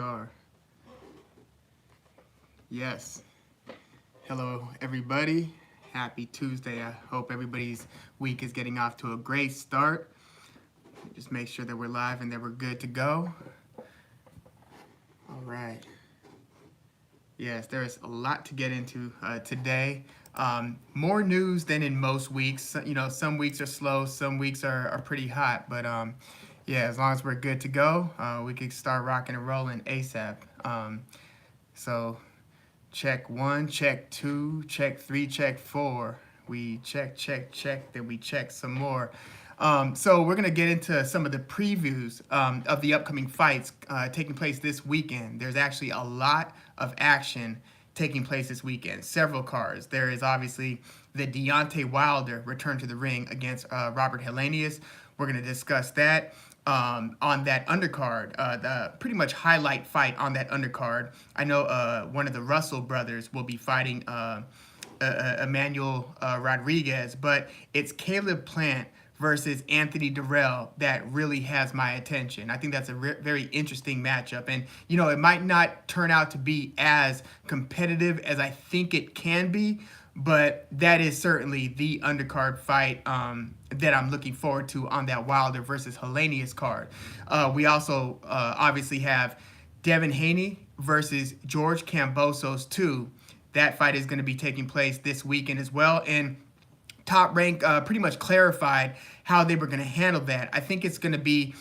are. Yes. Hello, everybody. Happy Tuesday. I hope everybody's week is getting off to a great start. Just make sure that we're live and that we're good to go. All right. Yes, there's a lot to get into today. More news than in most weeks. You know, some weeks are slow, some weeks are pretty hot, but yeah, as long as we're good to go, we can start rocking and rolling ASAP. So check 1, check 2, check 3, check 4. We check, then we check some more. So we're going to get into some of the previews of the upcoming fights taking place this weekend. There's actually a lot of action taking place this weekend. Several cards. There is obviously the Deontay Wilder return to the ring against Robert-Helenius. We're going to discuss that. On that undercard, the pretty much highlight fight on that undercard. I know one of the Russell brothers will be fighting Emmanuel Rodriguez, but it's Caleb Plant versus Anthony Dirrell that really has my attention. I think that's a very interesting matchup. And, you know, it might not turn out to be as competitive as I think it can be, but that is certainly the undercard fight that I'm looking forward to on that Wilder versus Helenius card. We also obviously have Devin Haney versus George Kambosos 2. That fight is going to be taking place this weekend as well. And Top Rank pretty much clarified how they were going to handle that. I think it's going to be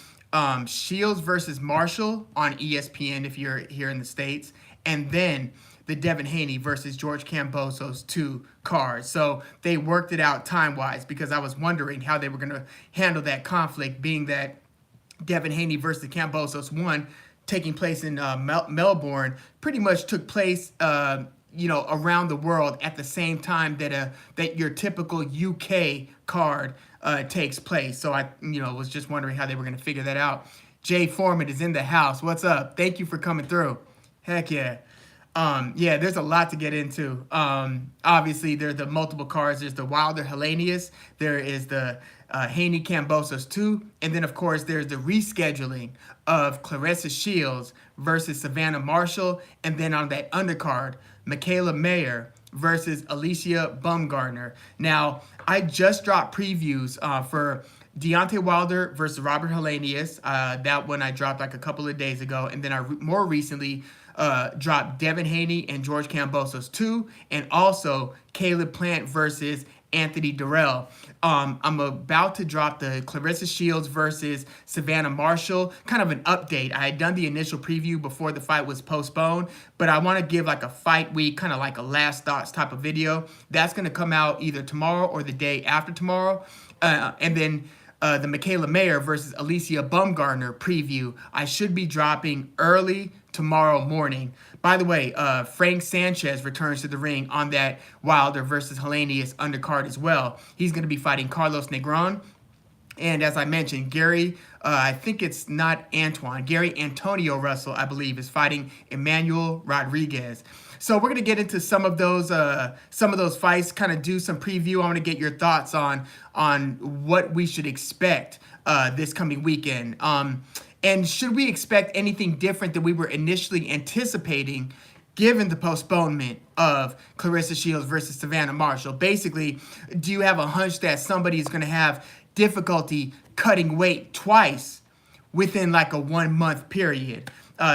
Shields versus Marshall on ESPN if you're here in the States. And then the Devin Haney versus George Kambosos 2 card. So they worked it out time-wise because I was wondering how they were going to handle that conflict, being that Devin Haney versus Kambosos 1 taking place in Melbourne pretty much took place you know, around the world at the same time that your typical UK card takes place. So I, you know, was just wondering how they were going to figure that out. Jay Foreman is in the house. What's up? Thank you for coming through. Heck yeah. Yeah, there's a lot to get into. Obviously, there are the multiple cards. There's the Wilder-Helenius. There is the Haney-Kambosos 2. And then, of course, there's the rescheduling of Claressa Shields versus Savannah Marshall. And then on that undercard, Mikaela Mayer versus Alicia Baumgardner. Now, I just dropped previews for Deontay Wilder versus Robert Helenius. That one I dropped like a couple of days ago. And then I more recently dropped Devin Haney and George Kambosos 2, and also Caleb Plant versus Anthony Dirrell. I'm about to drop the Claressa Shields versus Savannah Marshall, kind of an update. I had done the initial preview before the fight was postponed, but I want to give like a fight week, kind of like a last thoughts type of video. That's going to come out either tomorrow or the day after tomorrow. And then the Mikaela Mayer versus Alicia Baumgardner preview, I should be dropping early tomorrow morning. By the way, Frank Sanchez returns to the ring on that Wilder versus Helenius undercard as well. He's going to be fighting Carlos Negron. And as I mentioned, Gary, I think it's not Antoine, Gary Antonio Russell, I believe, is fighting Emmanuel Rodriguez. So we're going to get into some of those fights, kind of do some preview. I want to get your thoughts on what we should expect this coming weekend. And should we expect anything different than we were initially anticipating given the postponement of Claressa Shields versus Savannah Marshall? Basically, do you have a hunch that somebody is going to have difficulty cutting weight twice within like a 1 month period?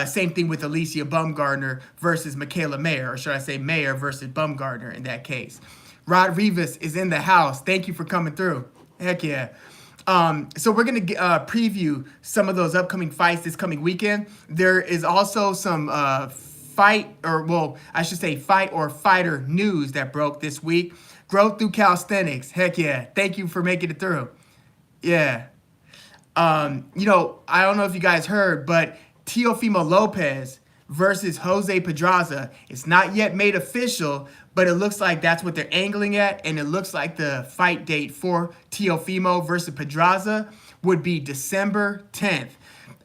Same thing with Alicia Baumgardner versus Mikaela Mayer, or should I say Mayer versus Baumgardner in that case. Rod Rivas is in the house. Thank you for coming through. Heck yeah. So we're going to preview some of those upcoming fights this coming weekend. There is also some fight or fighter news that broke this week. Growth through calisthenics. Heck yeah. Thank you for making it through. Yeah. You know, I don't know if you guys heard, but Teofimo Lopez versus Jose Pedraza. It's not yet made official, but it looks like that's what they're angling at, and it looks like the fight date for Teofimo versus Pedraza would be December 10th.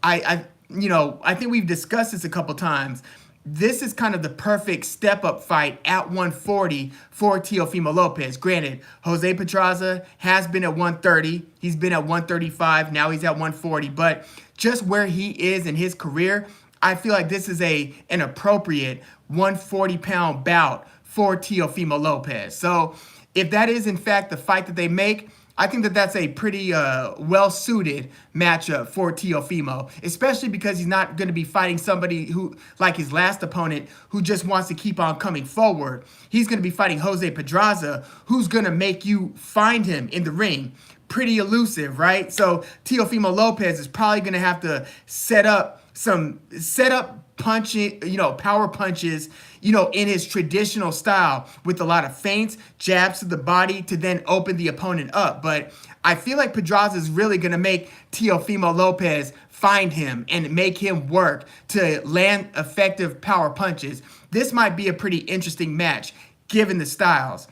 I think we've discussed this a couple times. This is kind of the perfect step-up fight at 140 for Teofimo Lopez. Granted, Jose Pedraza has been at 130. He's been at 135. Now he's at 140. But just where he is in his career, I feel like this is an appropriate 140-pound bout for Teofimo Lopez. So if that is in fact the fight that they make, I think that that's a pretty well-suited matchup for Teofimo, especially because he's not going to be fighting somebody who, like his last opponent, who just wants to keep on coming forward. He's going to be fighting Jose Pedraza, who's going to make you find him in the ring. Pretty elusive, right? So Teofimo Lopez is probably going to have to set up punching, power punches, in his traditional style with a lot of feints, jabs to the body to then open the opponent up. But I feel like Pedraza is really going to make Teofimo Lopez find him and make him work to land effective power punches. This might be a pretty interesting match given the styles.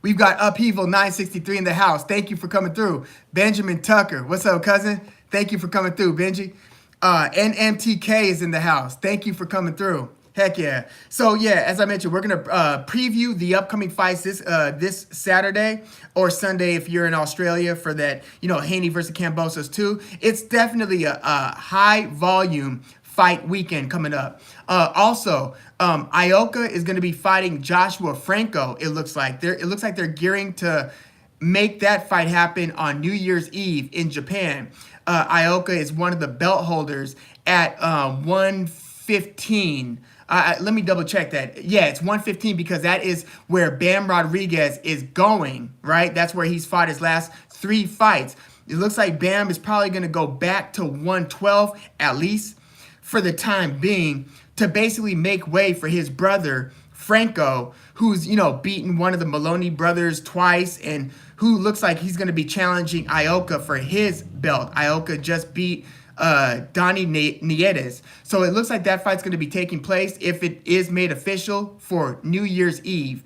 We've got Upheaval 963 in the house. Thank you for coming through. Benjamin Tucker. What's up, cousin? Thank you for coming through, Benji. NMTK is in the house. Thank you for coming through. Heck yeah. So yeah, as I mentioned, we're going to preview the upcoming fights this Saturday or Sunday if you're in Australia for that, Haney versus Kambosos 2. It's definitely a high volume fight weekend coming up. Also, Ioka is going to be fighting Joshua Franco. It looks like they're gearing to make that fight happen on New Year's Eve in Japan. Ioka is one of the belt holders at 115. Let me double check that. Yeah, it's 115 because that is where Bam Rodriguez is going, right? That's where he's fought his last 3 fights. It looks like Bam is probably going to go back to 112 at least for the time being to basically make way for his brother Franco, who's, beaten one of the Maloney brothers twice and who looks like he's going to be challenging Ioka for his belt. Ioka just beat Donnie Nieves. So it looks like that fight's going to be taking place if it is made official for New Year's Eve.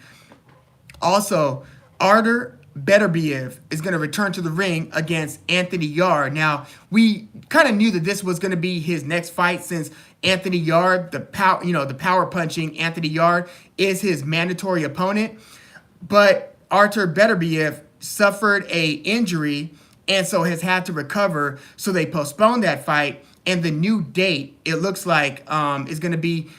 Also, Artur Beterbiev is going to return to the ring against Anthony Yarde. Now, we kind of knew that this was going to be his next fight since Anthony Yarde, the power punching Anthony Yarde is his mandatory opponent. But Artur Beterbiev suffered a injury and so has had to recover. So they postponed that fight. And the new date, it looks like, is going to be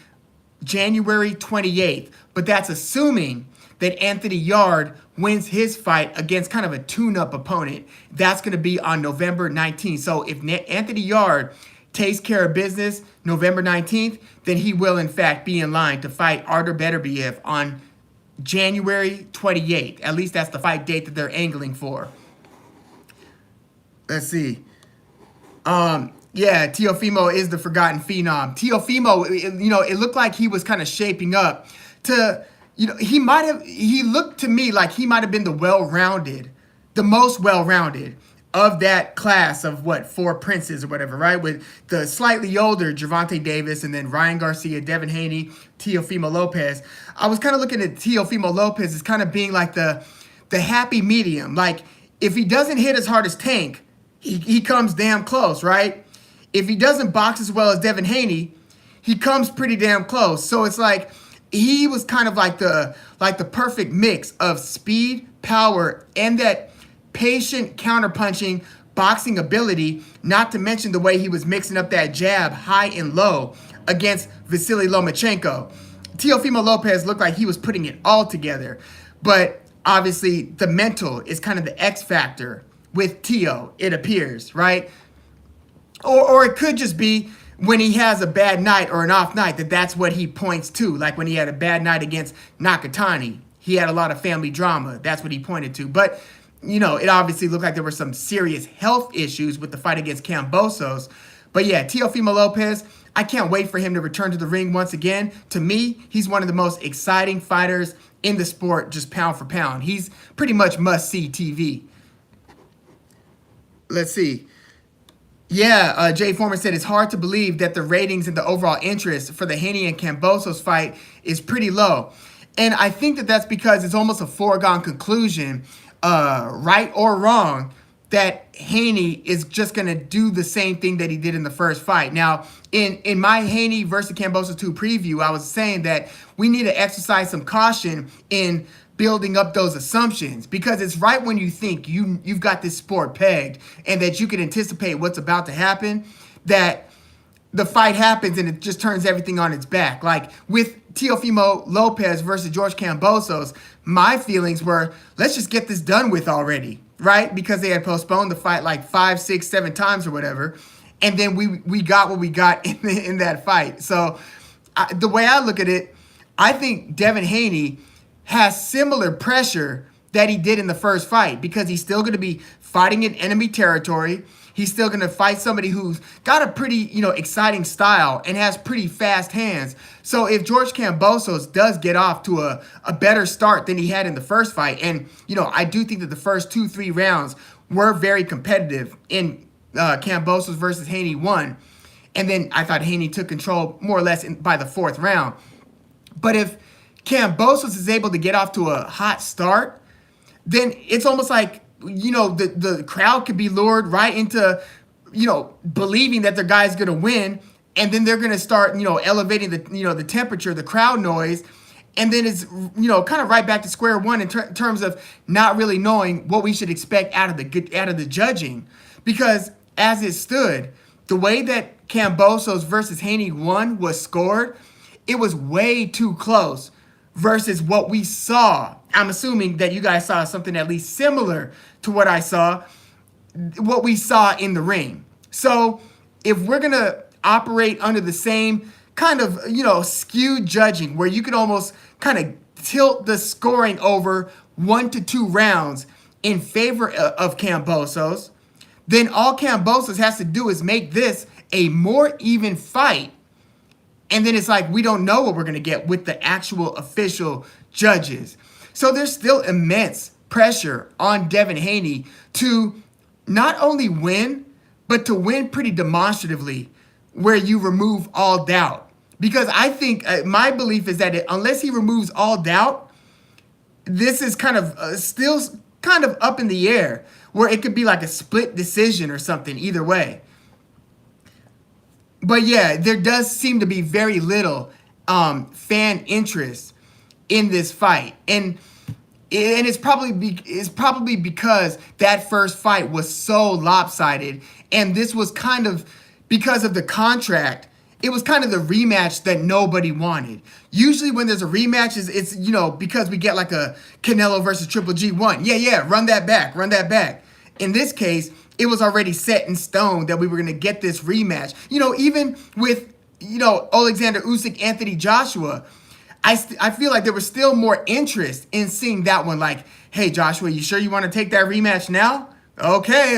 January 28th. But that's assuming that Anthony Yarde wins his fight against kind of a tune-up opponent. That's going to be on November 19th. So if Anthony Yarde takes care of business November 19th, then he will, in fact, be in line to fight Artur Beterbiev on January 28th. At least that's the fight date that they're angling for. Let's see. Yeah, Teofimo is the forgotten phenom. Teofimo, it looked like he was kind of shaping up to, he looked to me like he might have been the most well-rounded of that class of 4 princes or whatever, right? With the slightly older Gervonta Davis and then Ryan Garcia, Devin Haney, Teofimo Lopez. I was kind of looking at Teofimo Lopez as kind of being like the happy medium. Like if he doesn't hit as hard as Tank, he comes damn close, right? If he doesn't box as well as Devin Haney, he comes pretty damn close. So it's like he was kind of like the perfect mix of speed, power, and that patient counterpunching boxing ability, not to mention the way he was mixing up that jab high and low against Vasily Lomachenko. Teofimo Lopez looked like he was putting it all together. But obviously the mental is kind of the X factor with Teo, it appears, right? Or it could just be when he has a bad night or an off night that's what he points to. Like when he had a bad night against Nakatani, he had a lot of family drama. That's what he pointed to. But, it obviously looked like there were some serious health issues with the fight against Kambosos. But yeah, Teofimo Lopez, I can't wait for him to return to the ring once again. To me, he's one of the most exciting fighters in the sport, just pound for pound. He's pretty much must-see TV. Let's see. Yeah, Jay Foreman said it's hard to believe that the ratings and the overall interest for the Haney and Kambosos fight is pretty low. And I think that that's because it's almost a foregone conclusion, right or wrong, that Haney is just going to do the same thing that he did in the first fight. Now, in my Haney versus Kambosos 2 preview, I was saying that we need to exercise some caution in building up those assumptions, because it's right when you think you've got this sport pegged and that you can anticipate what's about to happen, that the fight happens and it just turns everything on its back. Like with Teofimo Lopez versus George Kambosos, my feelings were, let's just get this done with already, right? Because they had postponed the fight like 5, 6, 7 times or whatever. And then we got what we got in that fight. So the way I look at it, I think Devin Haney has similar pressure that he did in the first fight because he's still going to be fighting in enemy territory. He's still going to fight somebody who's got a pretty, exciting style and has pretty fast hands. So if George Kambosos does get off to a better start than he had in the first fight, and, I do think that the first 2-3 rounds were very competitive in Kambosos versus Haney won. And then I thought Haney took control more or less by the 4th round. But if Kambosos is able to get off to a hot start, then it's almost like, the crowd could be lured right into, believing that their guy's going to win. And then they're going to start, elevating the temperature, the crowd noise. And then it's, kind of right back to square one in terms of not really knowing what we should expect out of the judging. Because as it stood, the way that Kambosos versus Haney won was scored, it was way too close versus what we saw. I'm assuming that you guys saw something at least similar to what I saw, what we saw in the ring. So if we're going to operate under the same kind of, skewed judging where you could almost kind of tilt the scoring over 1 to 2 rounds in favor of Kambosos, then all Kambosos has to do is make this a more even fight. And then it's like we don't know what we're going to get with the actual official judges. So there's still immense pressure on Devin Haney to not only win, but to win pretty demonstratively where you remove all doubt. Because I think my belief is that unless he removes all doubt, this is kind of still kind of up in the air where it could be like a split decision or something either way. But yeah, there does seem to be very little fan interest in this fight. And it's probably because that first fight was so lopsided. And this was kind of because of the contract. It was kind of the rematch that nobody wanted. Usually when there's a rematch, it's because we get like a Canelo versus Triple G1. Yeah, run that back. In this case, it was already set in stone that we were going to get this rematch. Even with, Alexander Usyk, Anthony Joshua, I feel like there was still more interest in seeing that one. Like, hey, Joshua, you sure you want to take that rematch now? Okay,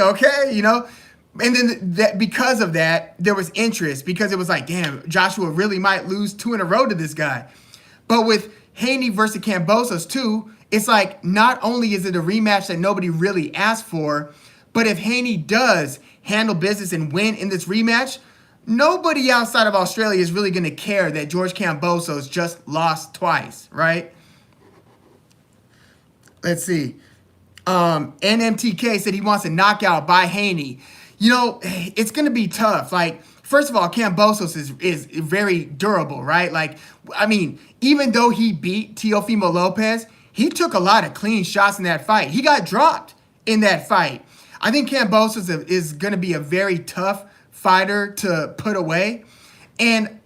And then because of that, there was interest because it was like, damn, Joshua really might lose 2 in a row to this guy. But with Haney versus Kambosos too, it's like not only is it a rematch that nobody really asked for, but if Haney does handle business and win in this rematch, nobody outside of Australia is really going to care that George Kambosos just lost twice, right? Let's see. NMTK said he wants a knockout by Haney. It's going to be tough. Like, first of all, Kambosos is very durable, right? Like, I mean, even though he beat Teofimo Lopez, he took a lot of clean shots in that fight. He got dropped in that fight. I think Kambosos is going to be a very tough fighter to put away. And,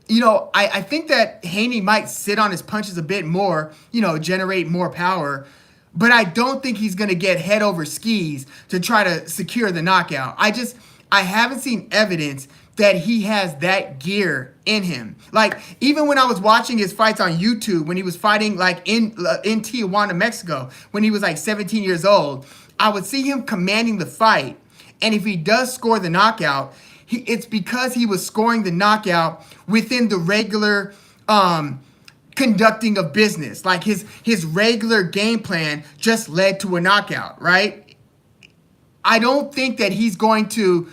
I think that Haney might sit on his punches a bit more, generate more power. But I don't think he's going to get head over skis to try to secure the knockout. I haven't seen evidence that he has that gear in him. Like, even when I was watching his fights on YouTube, when he was fighting like in Tijuana, Mexico, when he was like 17 years old, I would see him commanding the fight. And if he does score the knockout, it's because he was scoring the knockout within the regular conducting of business. Like his regular game plan just led to a knockout, right? I don't think that he's going to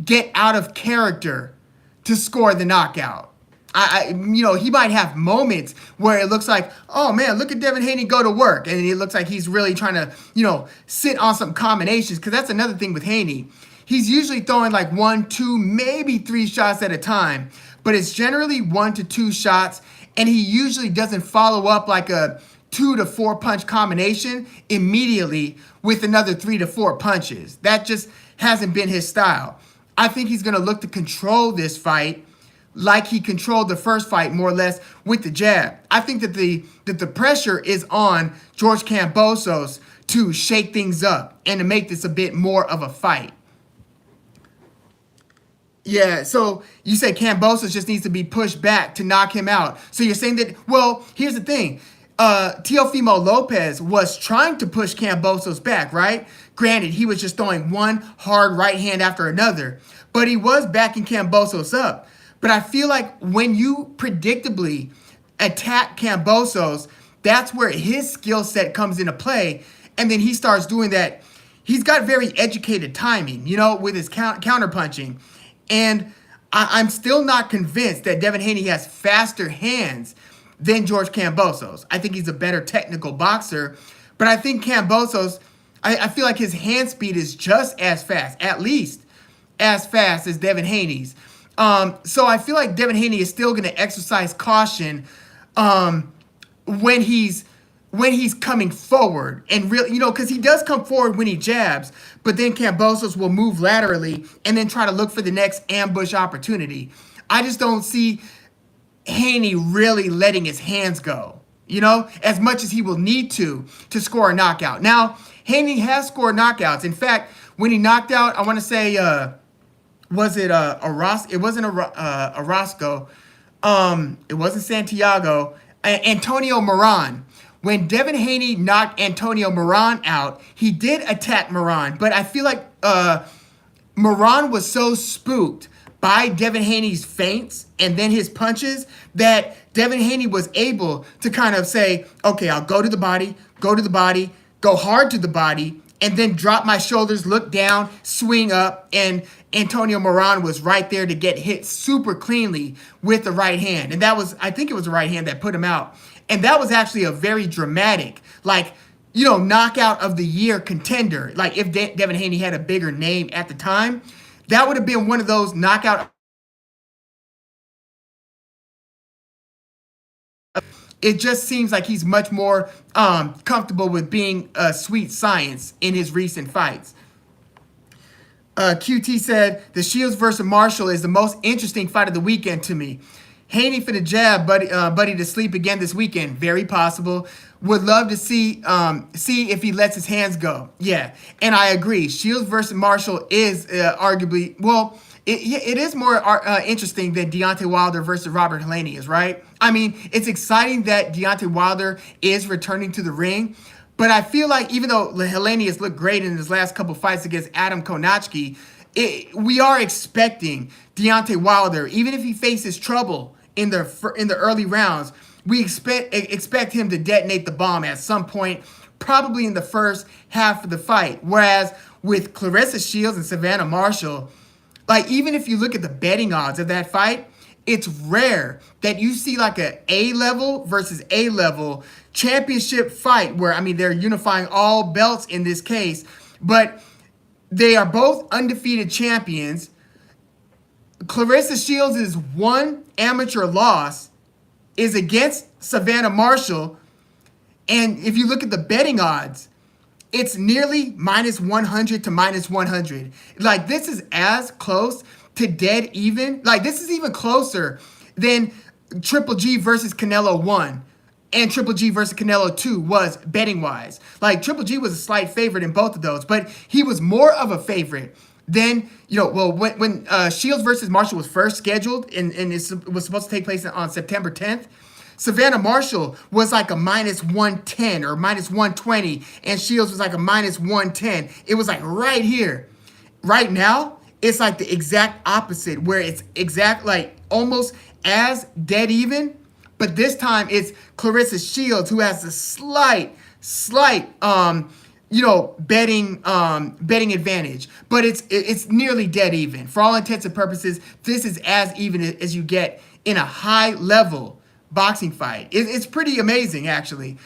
get out of character to score the knockout. He might have moments where it looks like, oh man, look at Devin Haney go to work. And it looks like he's really trying to, sit on some combinations. Because that's another thing with Haney. He's usually throwing like 1, 2, maybe 3 shots at a time. But it's generally 1 to 2 shots. And he usually doesn't follow up like a 2 to 4 punch combination immediately with another 3 to 4 punches. That just hasn't been his style. I think he's going to look to control this fight like he controlled the first fight more or less with the jab. I think that the pressure is on George Kambosos to shake things up and to make this a bit more of a fight. Yeah, so you say Kambosos just needs to be pushed back to knock him out. So you're saying that, well, here's the thing. Teofimo Lopez was trying to push Kambosos back, right? Granted, he was just throwing one hard right hand after another, but he was backing Kambosos up. But I feel like when you predictably attack Kambosos, that's where his skill set comes into play. And then he starts doing that. He's got very educated timing, with his counter punching. And I'm still not convinced that Devin Haney has faster hands than George Kambosos. I think he's a better technical boxer. But I think Kambosos, I feel like his hand speed is just as fast, at least as fast as Devin Haney's. So I feel like Devin Haney is still going to exercise caution when he's coming forward, and really, because he does come forward when he jabs, but then Kambosos will move laterally and then try to look for the next ambush opportunity. I just don't see Haney really letting his hands go, as much as he will need to score a knockout. Now, Haney has scored knockouts. In fact, when he knocked out, I want to say, was it Orozco? It wasn't Orozco. It wasn't Santiago. Antonio Moran. When Devin Haney knocked Antonio Moran out, he did attack Moran, but I feel like Moran was so spooked by Devin Haney's feints and then his punches that Devin Haney was able to kind of say, okay, I'll go to the body, go hard to the body, and then drop my shoulders, look down, swing up, and Antonio Moran was right there to get hit super cleanly with the right hand. And I think it was the right hand that put him out. And that was actually a very dramatic, knockout of the year contender. Like, if Devin Haney had a bigger name at the time, that would have been one of those knockout. It just seems like he's much more comfortable with being sweet science in his recent fights. QT said, the Shields versus Marshall is the most interesting fight of the weekend to me. Haney for the jab, buddy to sleep again this weekend. Very possible. Would love to see if he lets his hands go. Yeah, and I agree. Shields versus Marshall is arguably, well, it is more interesting than Deontay Wilder versus Robert-Helenius, right? I mean, it's exciting that Deontay Wilder is returning to the ring, but I feel like even though Helenius looked great in his last couple fights against Adam Kownacki, we are expecting Deontay Wilder, even if he faces trouble in the early rounds, we expect him to detonate the bomb at some point, probably in the first half of the fight. Whereas with Claressa Shields and Savannah Marshall, like, even if you look at the betting odds of that fight, it's rare that you see like a A-level versus A-level championship fight where, I mean, they're unifying all belts in this case, but they are both undefeated champions. Claressa Shields' one amateur loss is against Savannah Marshall. And if you look at the betting odds, it's nearly minus 100 to minus 100. Like, this is as close to dead even. Like, this is even closer than Triple G versus Canelo 1 and Triple G versus Canelo 2 was betting-wise. Like, Triple G was a slight favorite in both of those, but he was more of a favorite than, when Shields versus Marshall was first scheduled and it was supposed to take place on September 10th, Savannah Marshall was like a minus 110 or minus 120, and Shields was like a minus 110. It was like right here. Right now, it's like the exact opposite, where it's like almost as dead even, but this time it's Claressa Shields who has a slight betting advantage, but it's nearly dead even. For all intents and purposes, this is as even as you get in a high level boxing fight. It's pretty amazing, actually,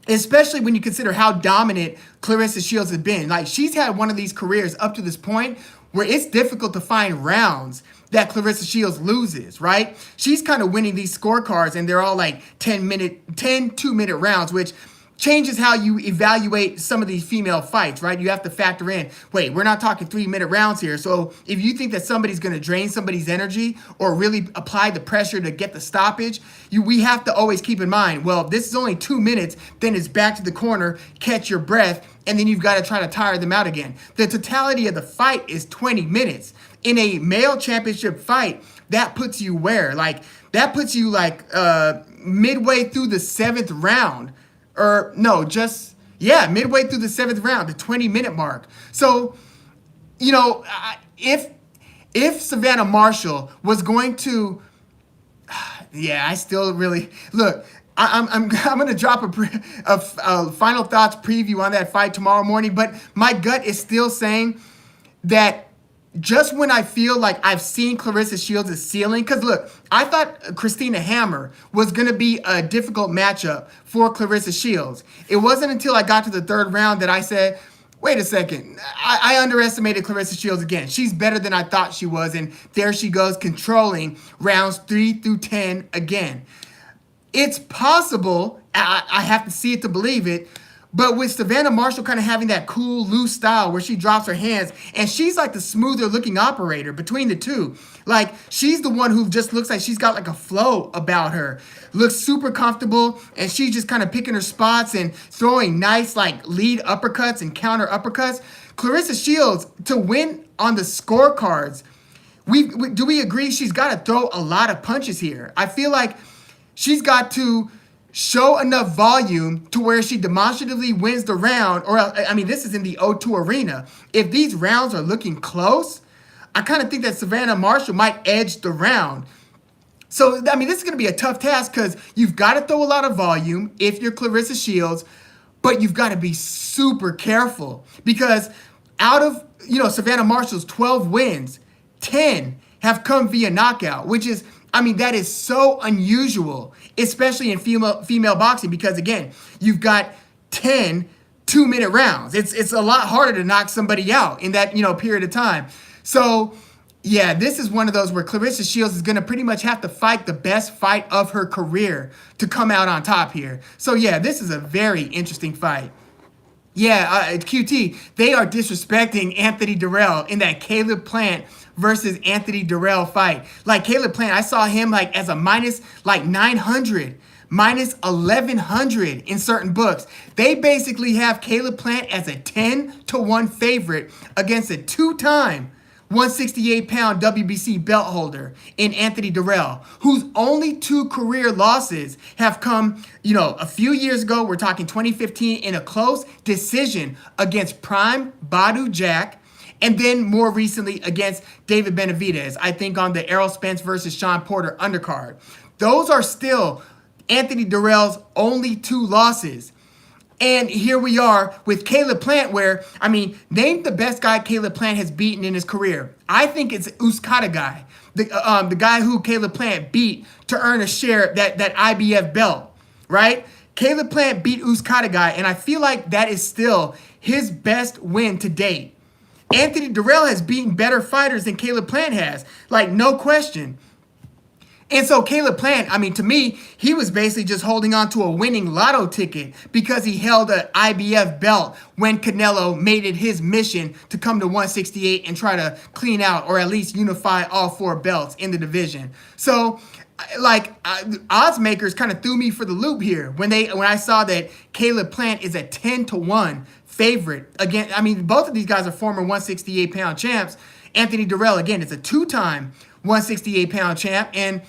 especially when you consider how dominant Claressa Shields has been. Like, she's had one of these careers up to this point where it's difficult to find rounds that Claressa Shields loses, right? She's kind of winning these scorecards, and they're all like 10 2-minute rounds, which changes how you evaluate some of these female fights, right? You have to factor in, wait, we're not talking 3-minute rounds here. So if you think that somebody's going to drain somebody's energy or really apply the pressure to get the stoppage, we have to always keep in mind, well, if this is only 2 minutes, then it's back to the corner, catch your breath, and then you've got to try to tire them out again. The totality of the fight is 20 minutes. In a male championship fight, that puts you where? Like, that puts you like midway through the 7th round. Or no, midway through the 7th round, the 20-minute mark. So, if Savannah Marshall was going to, I still really look. I'm gonna drop a final thoughts preview on that fight tomorrow morning, but my gut is still saying that. Just when I feel like I've seen Claressa Shields' ceiling, because look, I thought Christina Hammer was going to be a difficult matchup for Claressa Shields. It wasn't until I got to the 3rd round that I said, wait a second, I underestimated Claressa Shields again. She's better than I thought she was, and there she goes controlling rounds 3 through 10 again. It's possible, I have to see it to believe it, but with Savannah Marshall kind of having that cool, loose style where she drops her hands, and she's like the smoother looking operator between the two. Like, she's the one who just looks like she's got like a flow about her. Looks super comfortable, and she's just kind of picking her spots and throwing nice like lead uppercuts and counter uppercuts. Claressa Shields, to win on the scorecards, do we agree she's got to throw a lot of punches here? I feel like she's got to show enough volume to where she demonstratively wins the round, or this is in the O2 Arena. If these rounds are looking close, I kind of think that Savannah Marshall might edge the round. So, this is going to be a tough task because you've got to throw a lot of volume if you're Claressa Shields, but you've got to be super careful because out of, Savannah Marshall's 12 wins, 10 have come via knockout, which is, that is so unusual, especially in female boxing, because again, you've got 10 2-minute rounds. It's a lot harder to knock somebody out in that, period of time. So, this is one of those where Claressa Shields is going to pretty much have to fight the best fight of her career to come out on top here. So, this is a very interesting fight. QT, they are disrespecting Anthony Dirrell in that Caleb Plant versus Anthony Dirrell fight. Like, Caleb Plant, I saw him like as a minus like 900, minus 1100 in certain books. They basically have Caleb Plant as a 10-1 favorite against a 2-time 168-pound WBC belt holder in Anthony Dirrell, whose only 2 career losses have come, a few years ago. We're talking 2015 in a close decision against Prime Badu Jack, and then more recently against David Benavidez, I think on the Errol Spence versus Sean Porter undercard. Those are still Anthony Dirrell's only 2 losses. And here we are with Caleb Plant where, name the best guy Caleb Plant has beaten in his career. I think it's Uzcategui, the guy who Caleb Plant beat to earn a share that IBF belt, right? Caleb Plant beat Uzcategui, and I feel like that is still his best win to date. Anthony Dirrell has beaten better fighters than Caleb Plant has, like no question. And so Caleb Plant, to me, he was basically just holding on to a winning lotto ticket because he held an IBF belt when Canelo made it his mission to come to 168 and try to clean out or at least unify all 4 belts in the division. So, odds makers kind of threw me for the loop here when I saw that Caleb Plant is a 10-1 favorite. Again, both of these guys are former 168-pound champs. Anthony Dirrell, again, is a 2-time 168-pound champ. And,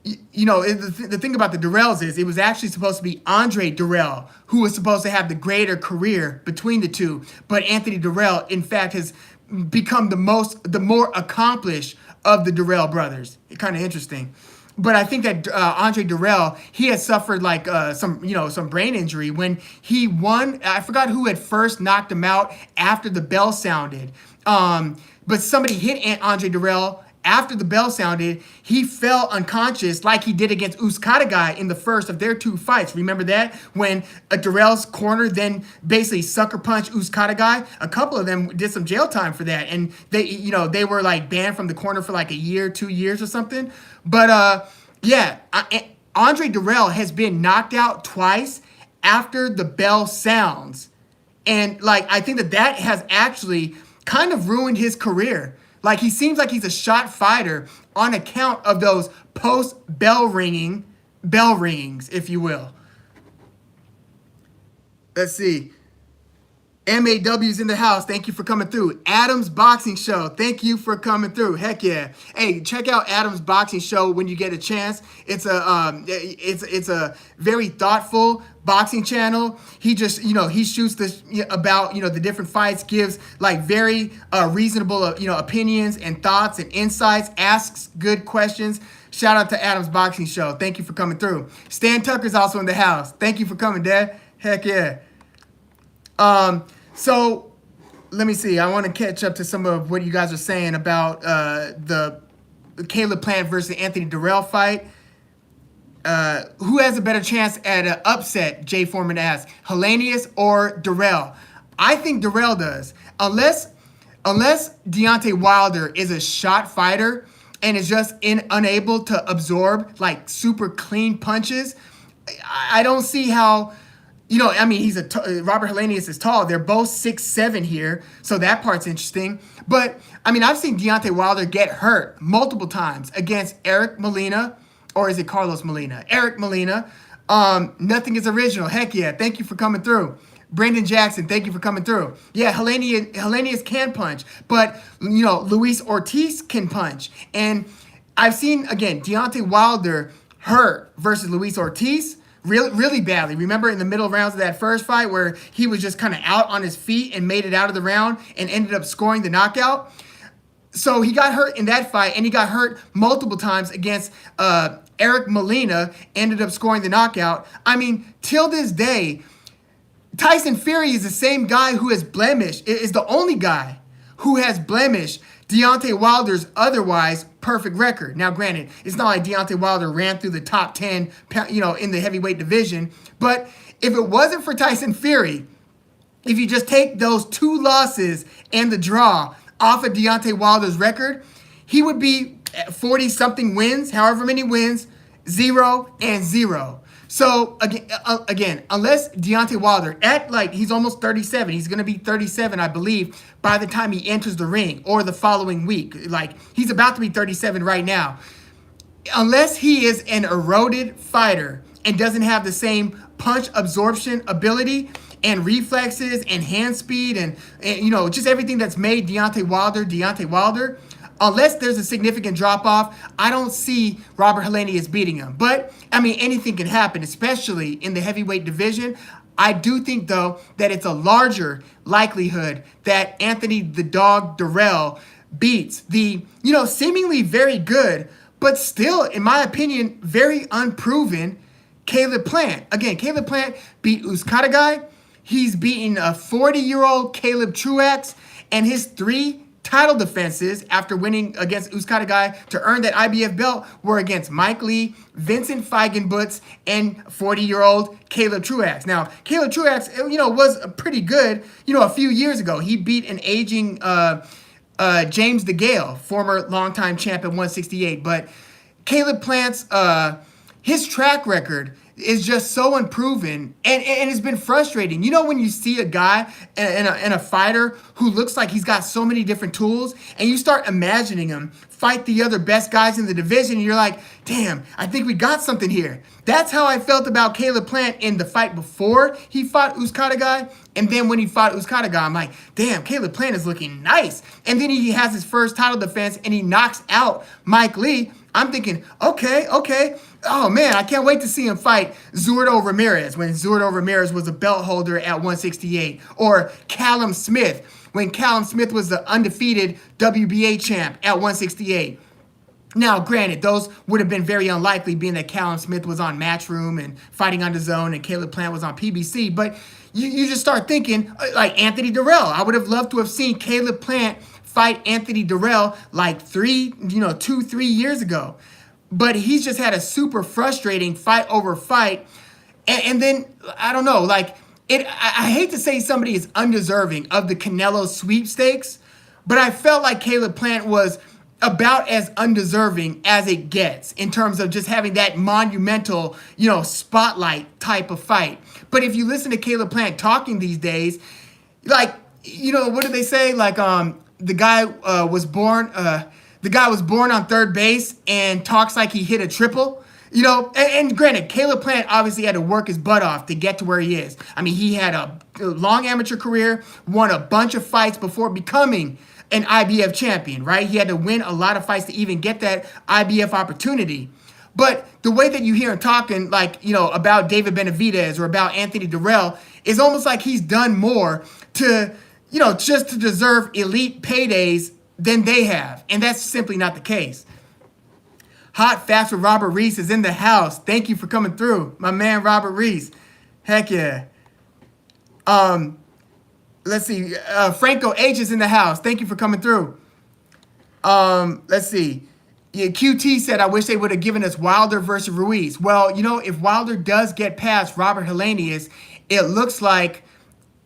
the thing about the Dirrells is it was actually supposed to be Andre Dirrell who was supposed to have the greater career between the two. But Anthony Dirrell, in fact, has become the more accomplished of the Dirrell brothers. Kind of interesting. But I think that Andre Dirrell, he has suffered like some brain injury when he won. I forgot who had first knocked him out after the bell sounded. But somebody hit Andre Dirrell after the bell sounded. He fell unconscious like he did against Uzcategui in the first of their 2 fights. Remember that? When Dirrell's corner then basically sucker punched Uzcategui. A couple of them did some jail time for that. And they were like banned from the corner for like a year, 2 years or something. But Andre Dirrell has been knocked out twice after the bell sounds. And like, I think that has actually kind of ruined his career. Like, he seems like he's a shot fighter on account of those post bell rings, if you will. Let's see. MAW's in the house. Thank you for coming through. Adam's Boxing Show. Thank you for coming through. Heck yeah. Hey, check out Adam's Boxing Show when you get a chance. It's a very thoughtful boxing channel. He just, he shoots this about, the different fights, gives like very reasonable, opinions and thoughts and insights, asks good questions. Shout out to Adam's Boxing Show. Thank you for coming through. Stan Tucker's also in the house. Thank you for coming, Dad. Heck yeah. So let me see. I want to catch up to some of what you guys are saying about the Caleb Plant versus Anthony Dirrell fight. Who has a better chance at an upset? Jay Foreman asks. Helenius or Dirrell? I think Dirrell does. Unless Deontay Wilder is a shot fighter and is just unable to absorb like super clean punches, I don't see how. He's Robert Helenius is tall. They're both 6'7" here, so that part's interesting. But, I've seen Deontay Wilder get hurt multiple times against Eric Molina, or is it Carlos Molina? Eric Molina. Nothing is original. Heck yeah. Thank you for coming through. Brendan Jackson, thank you for coming through. Yeah, Helenius can punch, but, Luis Ortiz can punch. And I've seen, again, Deontay Wilder hurt versus Luis Ortiz. Really badly. Remember in the middle rounds of that first fight where he was just kind of out on his feet and made it out of the round and ended up scoring the knockout? So he got hurt in that fight, and he got hurt multiple times against Eric Molina, ended up scoring the knockout. Till this day, Tyson Fury is the same guy who has blemished, is the only guy who has blemished Deontay Wilder's otherwise perfect record. Now, granted, it's not like Deontay Wilder ran through the top 10, in the heavyweight division. But if it wasn't for Tyson Fury, if you just take those 2 losses and the draw off of Deontay Wilder's record, he would be 40-something wins, however many wins, 0-0. So, again, unless Deontay Wilder, he's almost 37. He's going to be 37, I believe, by the time he enters the ring or the following week. He's about to be 37 right now. Unless he is an eroded fighter and doesn't have the same punch absorption ability and reflexes and hand speed and just everything that's made Deontay Wilder, unless there's a significant drop-off, I don't see Robert Helenius beating him. But, anything can happen, especially in the heavyweight division. I do think, though, that it's a larger likelihood that Anthony the Dog Dirrell beats the, seemingly very good, but still, in my opinion, very unproven Caleb Plant. Again, Caleb Plant beat Uzcategui. He's beaten a 40-year-old Caleb Truax, and his 3 title defenses after winning against Uzcategui to earn that IBF belt were against Mike Lee, Vincent Feigenbutz, and 40-year-old Caleb Truax. Now, Caleb Truax, was pretty good, a few years ago. He beat an aging James DeGale, former longtime champ at 168. But Caleb Plant's, his track record is just so unproven, and it's been frustrating. When you see a guy and a fighter who looks like he's got so many different tools, and you start imagining him fight the other best guys in the division, and you're like, damn, I think we got something here. That's how I felt about Caleb Plant in the fight before he fought Uzcategui, and then when he fought Uzcategui, I'm like, damn, Caleb Plant is looking nice. And then he has his first title defense, and he knocks out Mike Lee. I'm thinking, okay. Oh, man, I can't wait to see him fight Zurdo Ramirez when Zurdo Ramirez was a belt holder at 168. Or Callum Smith when Callum Smith was the undefeated WBA champ at 168. Now, granted, those would have been very unlikely being that Callum Smith was on Matchroom and Fighting on DAZN and Caleb Plant was on PBC. But you just start thinking, like Anthony Dirrell. I would have loved to have seen Caleb Plant fight Anthony Dirrell like 2-3 years ago. But he's just had a super frustrating fight over fight. And then, I don't know, I hate to say somebody is undeserving of the Canelo sweepstakes, but I felt like Caleb Plant was about as undeserving as it gets in terms of just having that monumental, spotlight type of fight. But if you listen to Caleb Plant talking these days, like, what do they say? Like, the guy was born on third base and talks like he hit a triple. And granted, Caleb Plant obviously had to work his butt off to get to where he is. I mean, he had a long amateur career, won a bunch of fights before becoming an IBF champion, right? He had to win a lot of fights to even get that IBF opportunity. But the way that you hear him talking, like, about David Benavidez or about Anthony Dirrell, is almost like he's done more to, just to deserve elite paydays than they have. And that's simply not the case. Hot Fast with Robert Reese is in the house. Thank you for coming through, my man Robert Reese. Heck yeah. Let's see. Franco H is in the house. Thank you for coming through. Let's see. Yeah, QT said, I wish they would have given us Wilder versus Ruiz. Well, if Wilder does get past Robert-Helenius, it looks like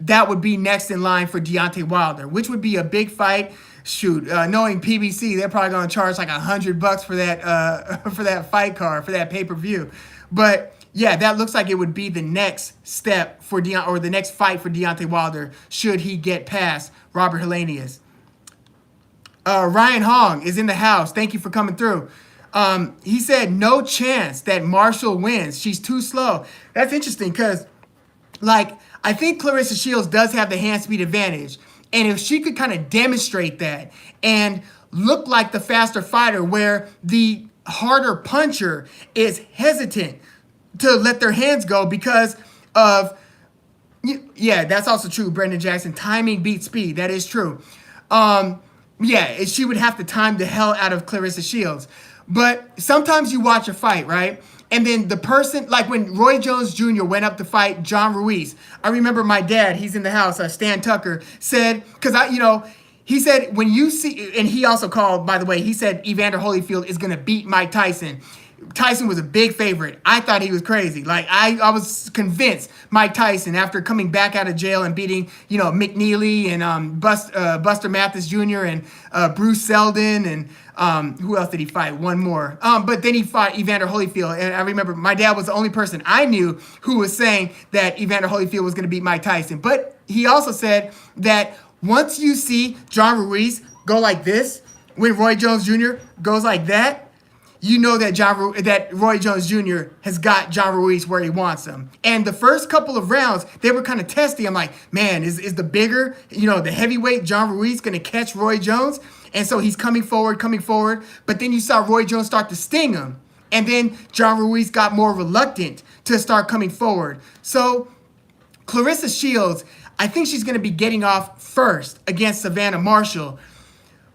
that would be next in line for Deontay Wilder, which would be a big fight. Shoot, knowing PBC, they're probably going to charge like $100 for that fight card, for that pay-per-view. But yeah, that looks like it would be the next step for the next fight for Deontay Wilder should he get past Robert-Helenius. Ryan Hong is in the house. Thank you for coming through. He said, no chance that Marshall wins. She's too slow. That's interesting because, I think Clarissa Shields does have the hand speed advantage. And if she could kind of demonstrate that and look like the faster fighter where the harder puncher is hesitant to let their hands go because of, yeah, that's also true, Brendan Jackson. Timing beats speed. That is true. She would have to time the hell out of Clarissa Shields. But sometimes you watch a fight, right? And then the person, like when Roy Jones Jr. went up to fight John Ruiz, I remember my dad, he's in the house, Stan Tucker, said, he said, when you see, and he also called, by the way, he said Evander Holyfield is going to beat Mike Tyson. Tyson was a big favorite. I thought he was crazy. I was convinced Mike Tyson, after coming back out of jail and beating, McNally and Buster Mathis Jr. and Bruce Seldon and who else did he fight? One more. But then he fought Evander Holyfield. And I remember my dad was the only person I knew who was saying that Evander Holyfield was going to beat Mike Tyson. But he also said that once you see John Ruiz go like this, when Roy Jones Jr. goes like that, you know that Roy Jones Jr. has got John Ruiz where he wants him. And the first couple of rounds, they were kind of testy. I'm like, man, is the bigger, the heavyweight John Ruiz going to catch Roy Jones? And so he's coming forward. But then you saw Roy Jones start to sting him. And then John Ruiz got more reluctant to start coming forward. So Clarissa Shields, I think she's going to be getting off first against Savannah Marshall.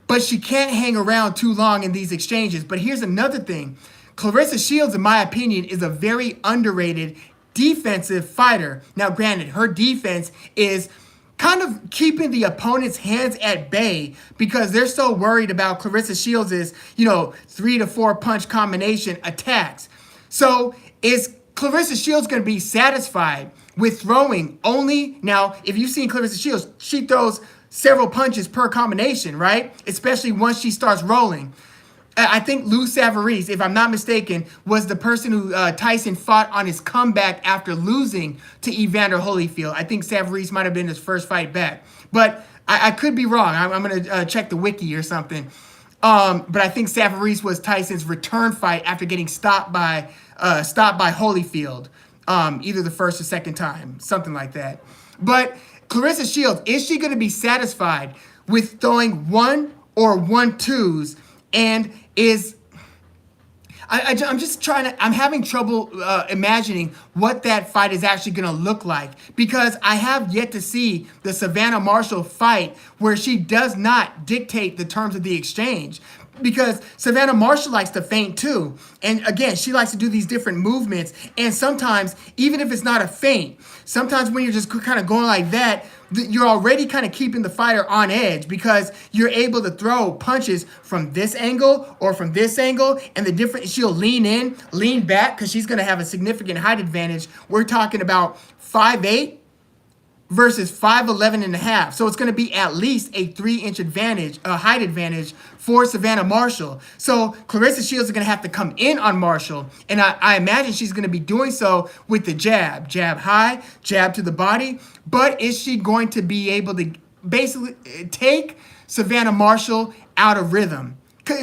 But she can't hang around too long in these exchanges. But here's another thing. Clarissa Shields, in my opinion, is a very underrated defensive fighter. Now, granted, her defense is kind of keeping the opponent's hands at bay because they're so worried about Clarissa Shields' 3 to 4 punch combination attacks. So is Clarissa Shields going to be satisfied with throwing only? Now, if you've seen Clarissa Shields, she throws several punches per combination, right? Especially once she starts rolling. I think Lou Savarese, if I'm not mistaken, was the person who Tyson fought on his comeback after losing to Evander Holyfield. I think Savarese might have been his first fight back. But I could be wrong. I'm going to check the wiki or something. But I think Savarese was Tyson's return fight after getting stopped by Holyfield, either the first or second time, something like that. But Clarissa Shields, is she going to be satisfied with throwing 1 or 1-2s? And I'm having trouble imagining what that fight is actually going to look like because I have yet to see the Savannah Marshall fight where she does not dictate the terms of the exchange. Because Savannah Marshall likes to feint too. And again, she likes to do these different movements. And sometimes, even if it's not a feint, sometimes when you're just kind of going like that, you're already kind of keeping the fighter on edge because you're able to throw punches from this angle or from this angle. And she'll lean in, lean back because she's going to have a significant height advantage. We're talking about 5'8", versus 5'11 and a half. So it's going to be at least a 3-inch advantage, a height advantage for Savannah Marshall. So Claressa Shields is going to have to come in on Marshall. And I imagine she's going to be doing so with the jab. Jab high, jab to the body. But is she going to be able to basically take Savannah Marshall out of rhythm?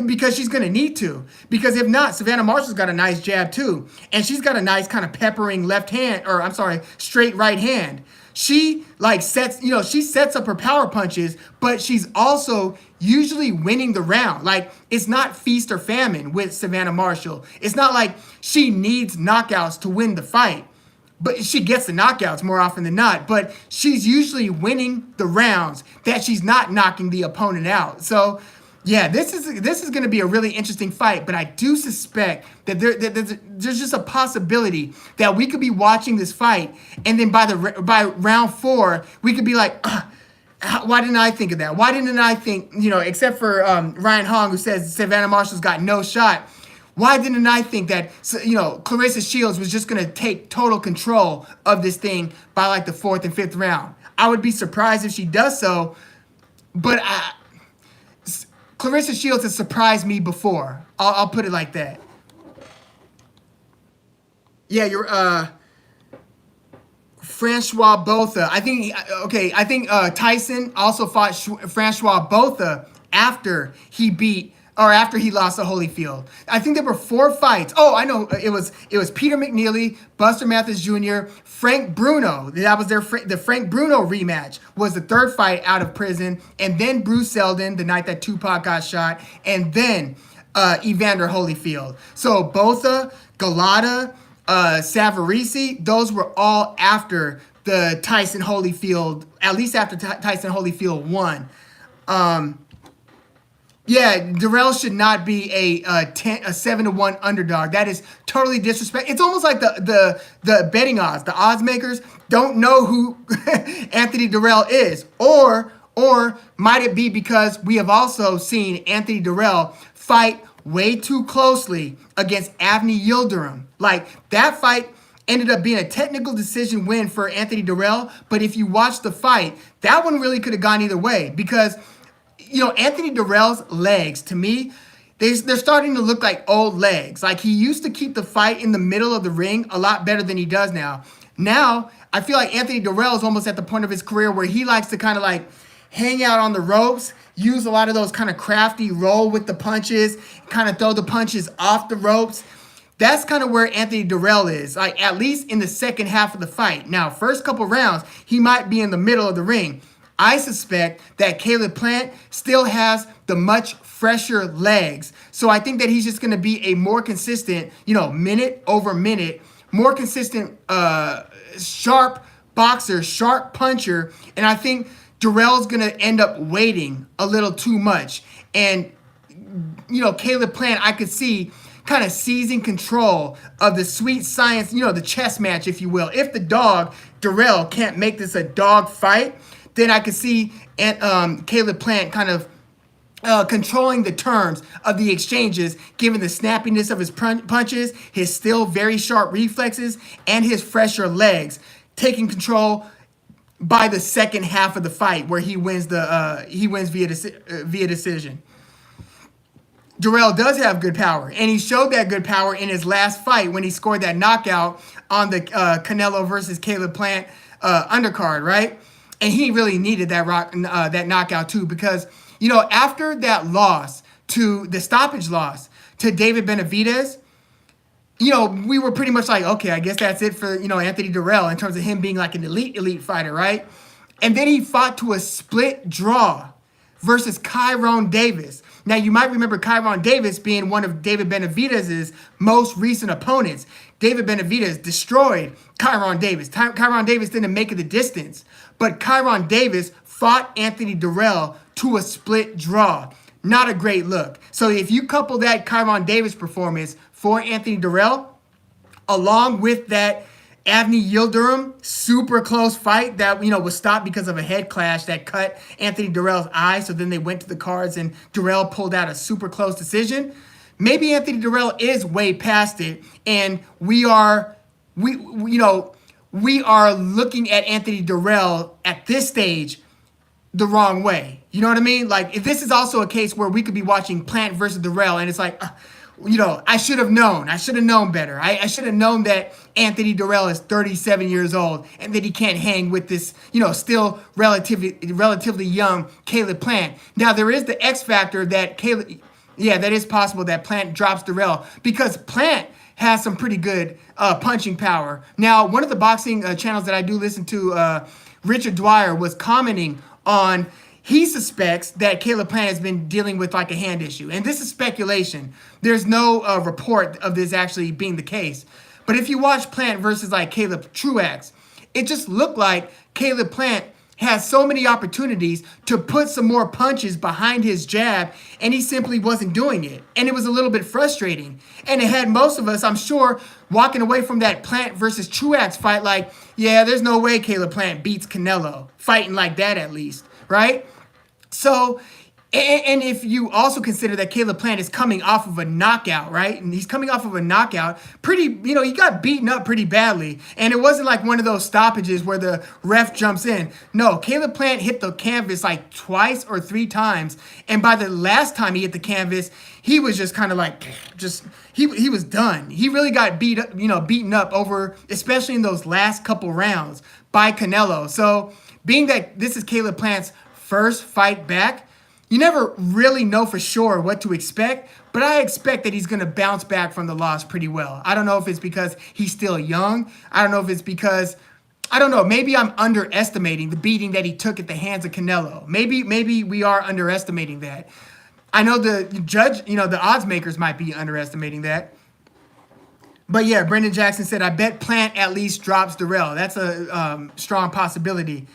Because she's going to need to. Because if not, Savannah Marshall's got a nice jab too. And she's got a nice kind of peppering left hand, or I'm sorry, straight right hand. She she sets up her power punches, but she's also usually winning the round. Like, it's not feast or famine with Savannah Marshall. It's not like she needs knockouts to win the fight. But she gets the knockouts more often than not. But she's usually winning the rounds that she's not knocking the opponent out. So, yeah, this is going to be a really interesting fight, but I do suspect that there's just a possibility that we could be watching this fight, and then by round 4, we could be like, why didn't I think of that? Why didn't I think, except for Ryan Hong, who says Savannah Marshall's got no shot. Why didn't I think that, Claressa Shields was just going to take total control of this thing by like the 4th and 5th round? I would be surprised if she does so, but Claressa Shields has surprised me before. I'll put it like that. Yeah, you're Francois Botha. I think Tyson also fought Francois Botha after he lost to Holyfield. I think there were 4 fights. Oh, I know. It was Peter McNeely, Buster Mathis Jr., Frank Bruno. That was the Frank Bruno rematch was the 3rd fight out of prison. And then Bruce Seldon, the night that Tupac got shot. And then Evander Holyfield. So Botha, Galata, Savarese, those were all after the Tyson Holyfield, at least after Tyson Holyfield won. Yeah, Dirrell should not be a 7-1 underdog. That is totally disrespectful. It's almost like the betting odds. The odds makers don't know who Anthony Dirrell is, or might it be because we have also seen Anthony Dirrell fight way too closely against Avni Yildirim. Like, that fight ended up being a technical decision win for Anthony Dirrell, but if you watch the fight, that one really could have gone either way because Anthony Dirrell's legs, to me, they're starting to look like old legs. Like, he used to keep the fight in the middle of the ring a lot better than he does now. Now, I feel like Anthony Dirrell is almost at the point of his career where he likes to kind of like hang out on the ropes, use a lot of those kind of crafty roll with the punches, kind of throw the punches off the ropes. That's kind of where Anthony Dirrell is, like at least in the second half of the fight. Now, first couple rounds, he might be in the middle of the ring. I suspect that Caleb Plant still has the much fresher legs. So I think that he's just going to be a more consistent, minute over minute, more consistent, sharp boxer, sharp puncher. And I think Dirrell's going to end up waiting a little too much. And, Caleb Plant, I could see kind of seizing control of the sweet science, the chess match, if you will. If the dog, Dirrell, can't make this a dog fight, then I could see Caleb Plant kind of controlling the terms of the exchanges, given the snappiness of his punches, his still very sharp reflexes, and his fresher legs, taking control by the second half of the fight, where he wins via decision. Dirrell does have good power, and he showed that good power in his last fight when he scored that knockout on the Canelo versus Caleb Plant undercard, right? And he really needed that knockout too, because, after that loss the stoppage loss to David Benavidez, we were pretty much like, okay, I guess that's it for, Anthony Dirrell in terms of him being like an elite fighter, right? And then he fought to a split draw versus Kyron Davis. Now, you might remember Kyron Davis being one of David Benavidez's most recent opponents. David Benavidez destroyed Kyron Davis. Kyron Davis didn't make it the distance, but Kyron Davis fought Anthony Dirrell to a split draw. Not a great look. So if you couple that Kyron Davis performance for Anthony Dirrell, along with that Avni Yildirim super close fight that was stopped because of a head clash that cut Anthony Dirrell's eye, so then they went to the cards and Dirrell pulled out a super close decision. Maybe Anthony Dirrell is way past it, and we're we are looking at Anthony Dirrell at this stage the wrong way. You know what I mean? Like, if this is also a case where we could be watching Plant versus Dirrell, and it's like, I should have known. I should have known better. I should have known that Anthony Dirrell is 37 years old and that he can't hang with this, still relatively young Caleb Plant. Now, there is the X factor that that is possible that Plant drops Dirrell, because Plant has some pretty good punching power. Now, one of the boxing channels that I do listen to, Richard Dwyer, was commenting on, he suspects that Caleb Plant has been dealing with like a hand issue. And this is speculation. There's no report of this actually being the case. But if you watch Plant versus like Caleb Truax, it just looked like Caleb Plant has so many opportunities to put some more punches behind his jab, and he simply wasn't doing it. And it was a little bit frustrating. And it had most of us, I'm sure, walking away from that Plant versus Truax fight like, yeah, there's no way Caleb Plant beats Canelo, fighting like that at least, right? So, and if you also consider that Caleb Plant is coming off of a knockout, right? And he's coming off of a knockout, he got beaten up pretty badly. And it wasn't like one of those stoppages where the ref jumps in. No, Caleb Plant hit the canvas like twice or three times. And by the last time he hit the canvas, he was just kind of like, he was done. He really got beaten up over, especially in those last couple rounds, by Canelo. So, being that this is Caleb Plant's first fight back, you never really know for sure what to expect, but I expect that he's going to bounce back from the loss pretty well. I don't know if it's because he's still young. I don't know if it's because, maybe I'm underestimating the beating that he took at the hands of Canelo. Maybe we are underestimating that. I know the judge, the odds makers might be underestimating that. But yeah, Brendan Jackson said, I bet Plant at least drops Dirrell. That's a strong possibility.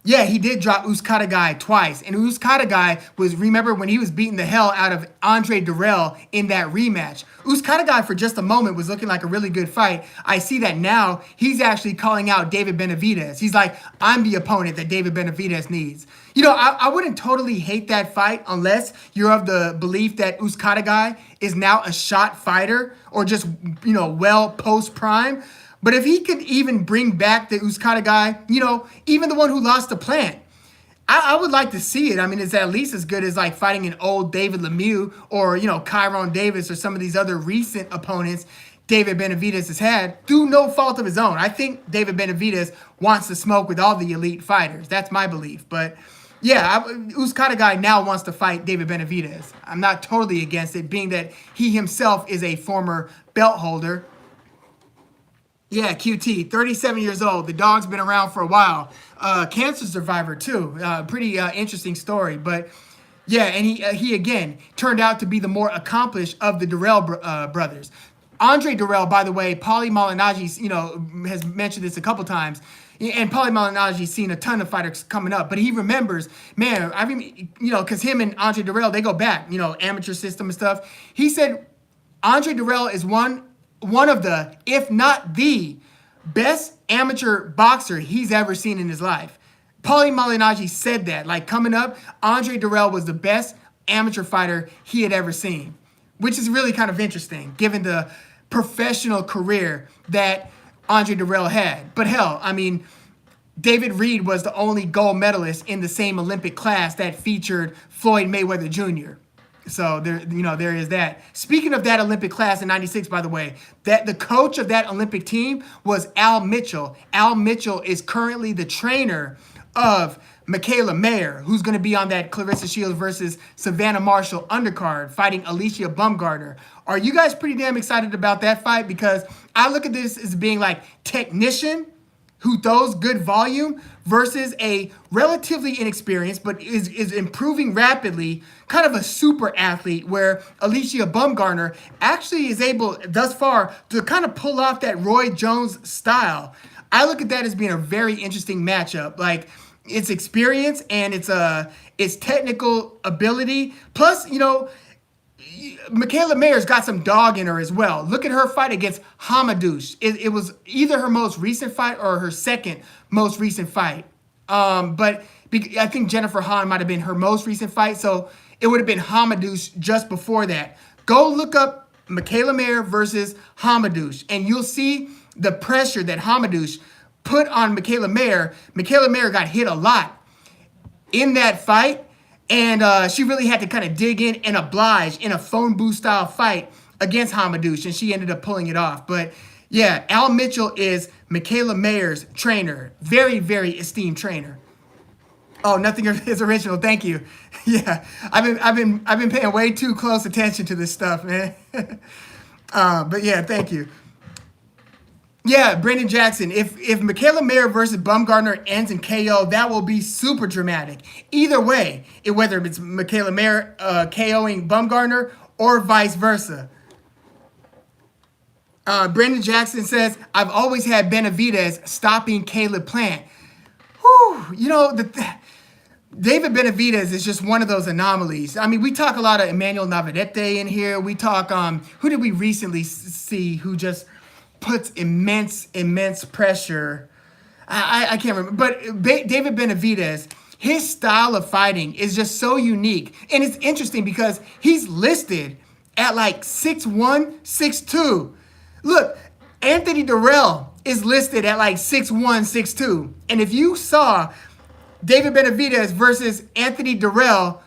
Yeah, he did drop Uzcategui twice. And Uzcategui was, remember when he was beating the hell out of Andre Dirrell in that rematch. Uzcategui for just a moment was looking like a really good fight. I see that now he's actually calling out David Benavidez. He's like, I'm the opponent that David Benavidez needs. I wouldn't totally hate that fight unless you're of the belief that Uzcategui is now a shot fighter or just, well post-prime. But if he could even bring back the Uzcategui, even the one who lost to Plant, I would like to see it. I mean, it's at least as good as like fighting an old David Lemieux or, Kyron Davis or some of these other recent opponents David Benavidez has had through no fault of his own. I think David Benavidez wants to smoke with all the elite fighters. That's my belief. But yeah, Uzcategui now wants to fight David Benavidez. I'm not totally against it, being that he himself is a former belt holder. Yeah, QT, 37 years old. The dog's been around for a while. Cancer survivor, too. Pretty interesting story. But, yeah, and he again, turned out to be the more accomplished of the Dirrell brothers. Andre Dirrell, by the way, Paulie Malignaggi, has mentioned this a couple times. And Paulie Malignaggi's seen a ton of fighters coming up. But he remembers, man, I mean, because him and Andre Dirrell, they go back, amateur system and stuff. He said Andre Dirrell is one of the, if not the best amateur boxer he's ever seen in his life. Paulie Malignaggi said that, like coming up, Andre Dirrell was the best amateur fighter he had ever seen, which is really kind of interesting given the professional career that Andre Dirrell had. But hell, I mean, David Reed was the only gold medalist in the same Olympic class that featured Floyd Mayweather Jr. So there is that. Speaking of that Olympic class in '96, by the way, that the coach of that Olympic team was Al Mitchell. Al Mitchell is currently the trainer of Michaela Mayer, who's going to be on that Clarissa Shields versus Savannah Marshall undercard, fighting Alicia Baumgardner. Are you guys pretty damn excited about that fight? Because I look at this as being like technician who throws good volume versus a relatively inexperienced but is improving rapidly, kind of a super athlete where Alicia Baumgardner actually is able thus far to kind of pull off that Roy Jones style. I look at that as being a very interesting matchup. Like, its experience and its technical ability. Plus, Michaela Mayer's got some dog in her as well. Look at her fight against Hamadouche. It was either her most recent fight or her second most recent fight. But I think Jennifer Hahn might have been her most recent fight. So it would have been Hamadouche just before that. Go look up Michaela Mayer versus Hamadouche, and you'll see the pressure that Hamadouche put on Michaela Mayer. Michaela Mayer got hit a lot in that fight, and she really had to kind of dig in and oblige in a phone booth style fight against Hamadouche, and she ended up pulling it off. But yeah, Al Mitchell is Michaela Mayer's trainer. Very, very esteemed trainer. Oh, nothing is original. Thank you. Yeah, I've been paying way too close attention to this stuff, man. But yeah, thank you. Yeah, Brendan Jackson. If Michaela Mayer versus Baumgardner ends in KO, that will be super dramatic. Either way, whether it's Michaela Mayer KOing Baumgardner or vice versa. Brendan Jackson says, I've always had Benavidez stopping Caleb Plant. Whew, you know, David Benavidez is just one of those anomalies. I mean, we talk a lot of Emmanuel Navarrete in here. We talk, who did we recently see who just puts immense pressure? I can't remember. But David Benavidez, his style of fighting is just so unique. And it's interesting because he's listed at like 6'1", 6'2". Look, Anthony Dirrell is listed at like 6'1", 6'2". And if you saw David Benavidez versus Anthony Dirrell,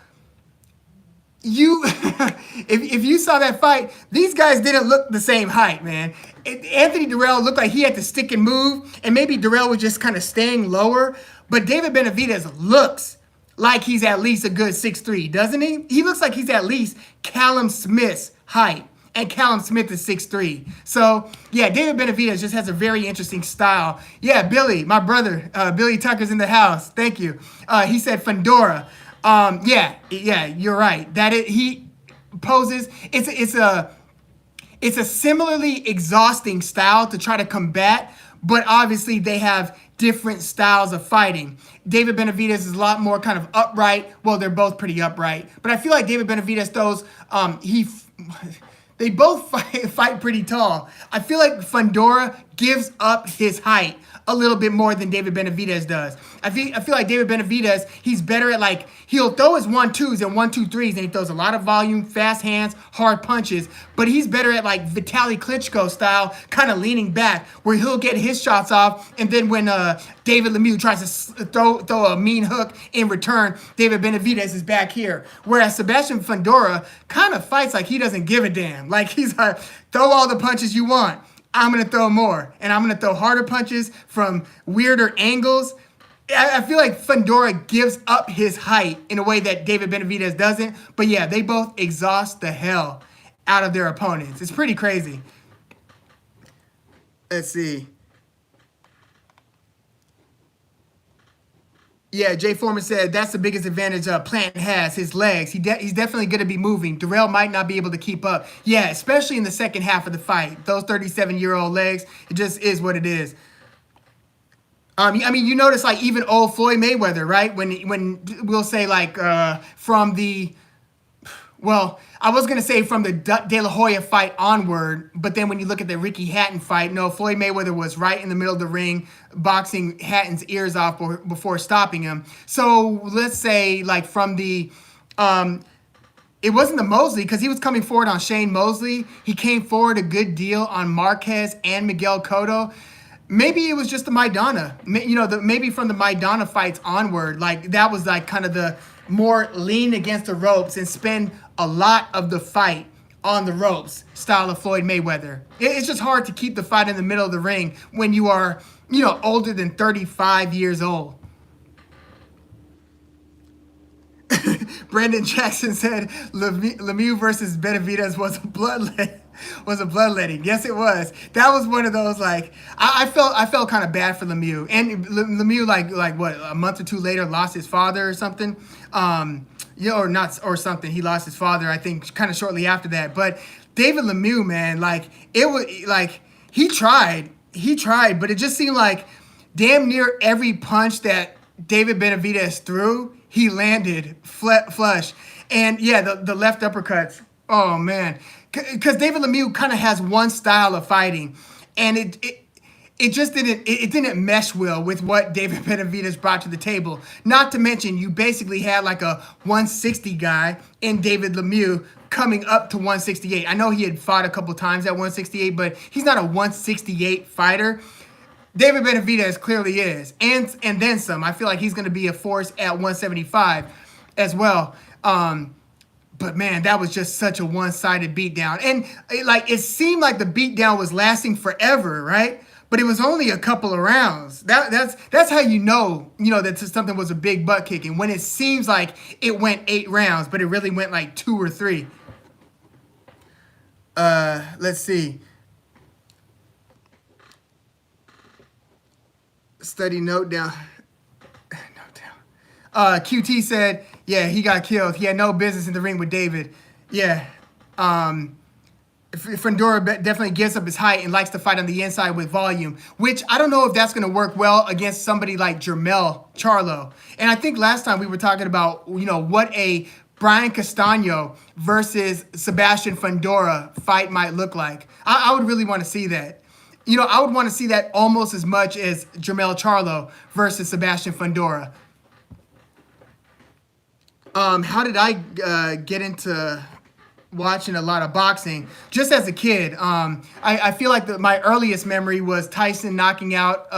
if you saw that fight, these guys didn't look the same height, man. Anthony Dirrell looked like he had to stick and move, and maybe Dirrell was just kind of staying lower. But David Benavidez looks like he's at least a good 6'3", doesn't he? He looks like he's at least Callum Smith's height. And Callum Smith is 6'3". So, yeah, David Benavidez just has a very interesting style. Yeah, Billy, my brother, Billy Tucker's in the house. Thank you. He said Fundora. Yeah, you're right. He poses. It's a similarly exhausting style to try to combat, but obviously they have different styles of fighting. David Benavidez is a lot more kind of upright. Well, they're both pretty upright, but I feel like David Benavidez throws. They both fight pretty tall. I feel like Fundora gives up his height a little bit more than David Benavidez does. I feel like David Benavidez, he's better at like, he'll throw his 1-2s and 1-2-3s, and he throws a lot of volume, fast hands, hard punches, but he's better at like Vitaly Klitschko style, kind of leaning back, where he'll get his shots off, and then when David Lemieux tries to throw a mean hook in return, David Benavidez is back here. Whereas Sebastian Fundora kind of fights like he doesn't give a damn. Like he's like, throw all the punches you want. I'm going to throw more, and I'm going to throw harder punches from weirder angles. I feel like Fundora gives up his height in a way that David Benavidez doesn't. But yeah, they both exhaust the hell out of their opponents. It's pretty crazy. Let's see. Yeah, Jay Foreman said that's the biggest advantage Plant has, his legs. He's definitely going to be moving. Dirrell might not be able to keep up. Yeah, especially in the second half of the fight. Those 37-year-old legs, it just is what it is. I mean, you notice like even old Floyd Mayweather, right? When we'll say like from the, well, I was going to say from the De La Hoya fight onward, but then when you look at the Ricky Hatton fight, no, Floyd Mayweather was right in the middle of the ring, boxing Hatton's ears off before stopping him. So let's say like from the, it wasn't the Mosley, because he was coming forward on Shane Mosley. He came forward a good deal on Marquez and Miguel Cotto. Maybe it was just the Maidana, maybe from the Maidana fights onward, like that was like kind of the more lean against the ropes and spend a lot of the fight on the ropes style of Floyd Mayweather. It's just hard to keep the fight in the middle of the ring when you are, older than 35 years old. Brandon Jackson said Lemieux versus Benavidez was a bloodletting. Yes, it was. That was one of those like I felt kind of bad for Lemieux, and Lemieux like what, a month or two later lost his father or something, or something. He lost his father, I think, kind of shortly after that. But David Lemieux, man, like it was like he tried, but it just seemed like damn near every punch that David Benavidez threw, he landed flush. And yeah, the left uppercuts. Oh man. Because David Lemieux kind of has one style of fighting, and it just didn't mesh well with what David Benavidez brought to the table. Not to mention, you basically had like a 160 guy in David Lemieux coming up to 168. I know he had fought a couple times at 168, but he's not a 168 fighter. David Benavidez clearly is, and then some. I feel like he's going to be a force at 175 as well. But man, that was just such a one-sided beatdown, and it seemed like the beatdown was lasting forever, right? But it was only a couple of rounds. That's how you know that something was a big butt kicking, when it seems like it went 8 rounds, but it really went like 2 or 3. Let's see. Study note down. QT said, yeah, he got killed. He had no business in the ring with David. Yeah. Fundora definitely gives up his height and likes to fight on the inside with volume, which I don't know if that's going to work well against somebody like Jermell Charlo. And I think last time we were talking about, what a Brian Castano versus Sebastian Fundora fight might look like. I would really want to see that. I would want to see that almost as much as Jermell Charlo versus Sebastian Fundora. How did I get into watching a lot of boxing? Just as a kid. I feel like my earliest memory was Tyson knocking out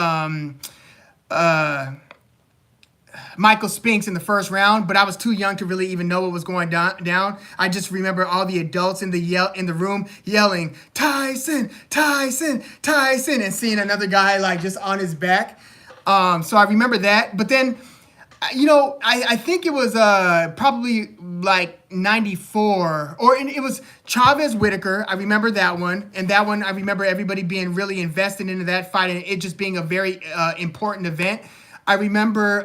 Michael Spinks in the first round, but I was too young to really even know what was going down. I just remember all the adults in the room yelling, "Tyson, Tyson, Tyson," and seeing another guy just on his back. So I remember that. But then, I think it was probably like 94, or it was Chavez Whitaker. I remember that one, and that one I remember everybody being really invested into that fight, and it just being a very important event. I remember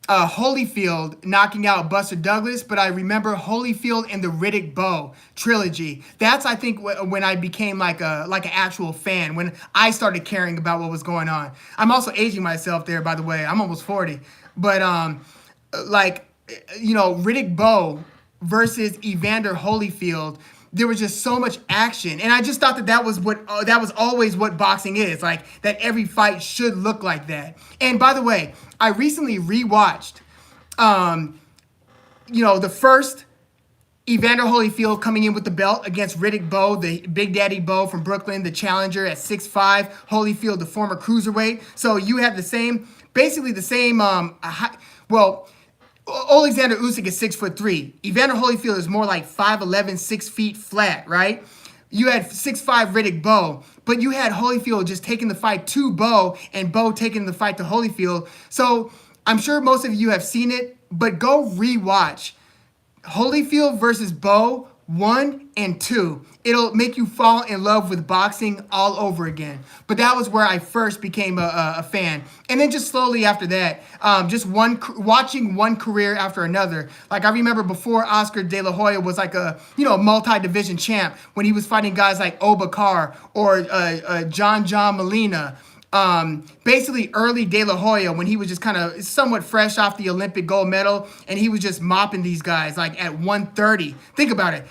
Holyfield knocking out Buster Douglas, but I remember Holyfield and the Riddick Bowe trilogy. That's, I think, when I became like an actual fan, when I started caring about what was going on. I'm also aging myself there, by the way. I'm almost 40. But Riddick Bowe versus Evander Holyfield, there was just so much action, and I just thought that was always what boxing is, like that every fight should look like that. And by the way, I recently rewatched, the first Evander Holyfield coming in with the belt against Riddick Bowe, the Big Daddy Bowe from Brooklyn, the challenger at 6'5", Holyfield, the former cruiserweight. So you have basically the same. Alexander Usyk is 6'3". Evander Holyfield is more like 5'11", 6 feet flat, right? You had 6'5" Riddick Bowe, but you had Holyfield just taking the fight to Bowe, and Bowe taking the fight to Holyfield. So I'm sure most of you have seen it, but go rewatch Holyfield versus Bowe 1 and 2. It'll make you fall in love with boxing all over again. But that was where I first became a fan. And then just slowly after that, watching one career after another. Like I remember before Oscar De La Hoya was like a multi-division champ, when he was fighting guys like Obakar or John Molina. Basically early De La Hoya, when he was just kind of somewhat fresh off the Olympic gold medal, and he was just mopping these guys like at 130. Think about it.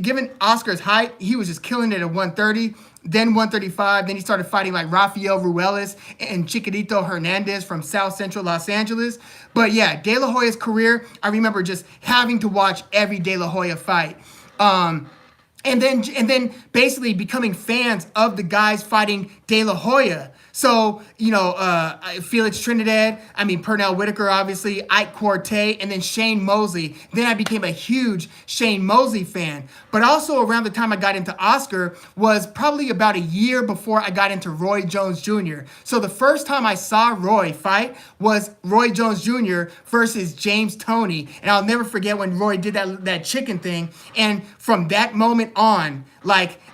Given Oscar's height, he was just killing it at 130, then 135. Then he started fighting like Rafael Ruelas and Chiquitito Hernandez from South Central Los Angeles. But yeah, De La Hoya's career, I remember just having to watch every De La Hoya fight. And then basically becoming fans of the guys fighting De La Hoya. So, Felix Trinidad, Pernell Whitaker, obviously, Ike Quartey, and then Shane Mosley. Then I became a huge Shane Mosley fan. But also around the time I got into Oscar was probably about a year before I got into Roy Jones Jr. So the first time I saw Roy fight was Roy Jones Jr. versus James Toney. And I'll never forget when Roy did that chicken thing. And from that moment on,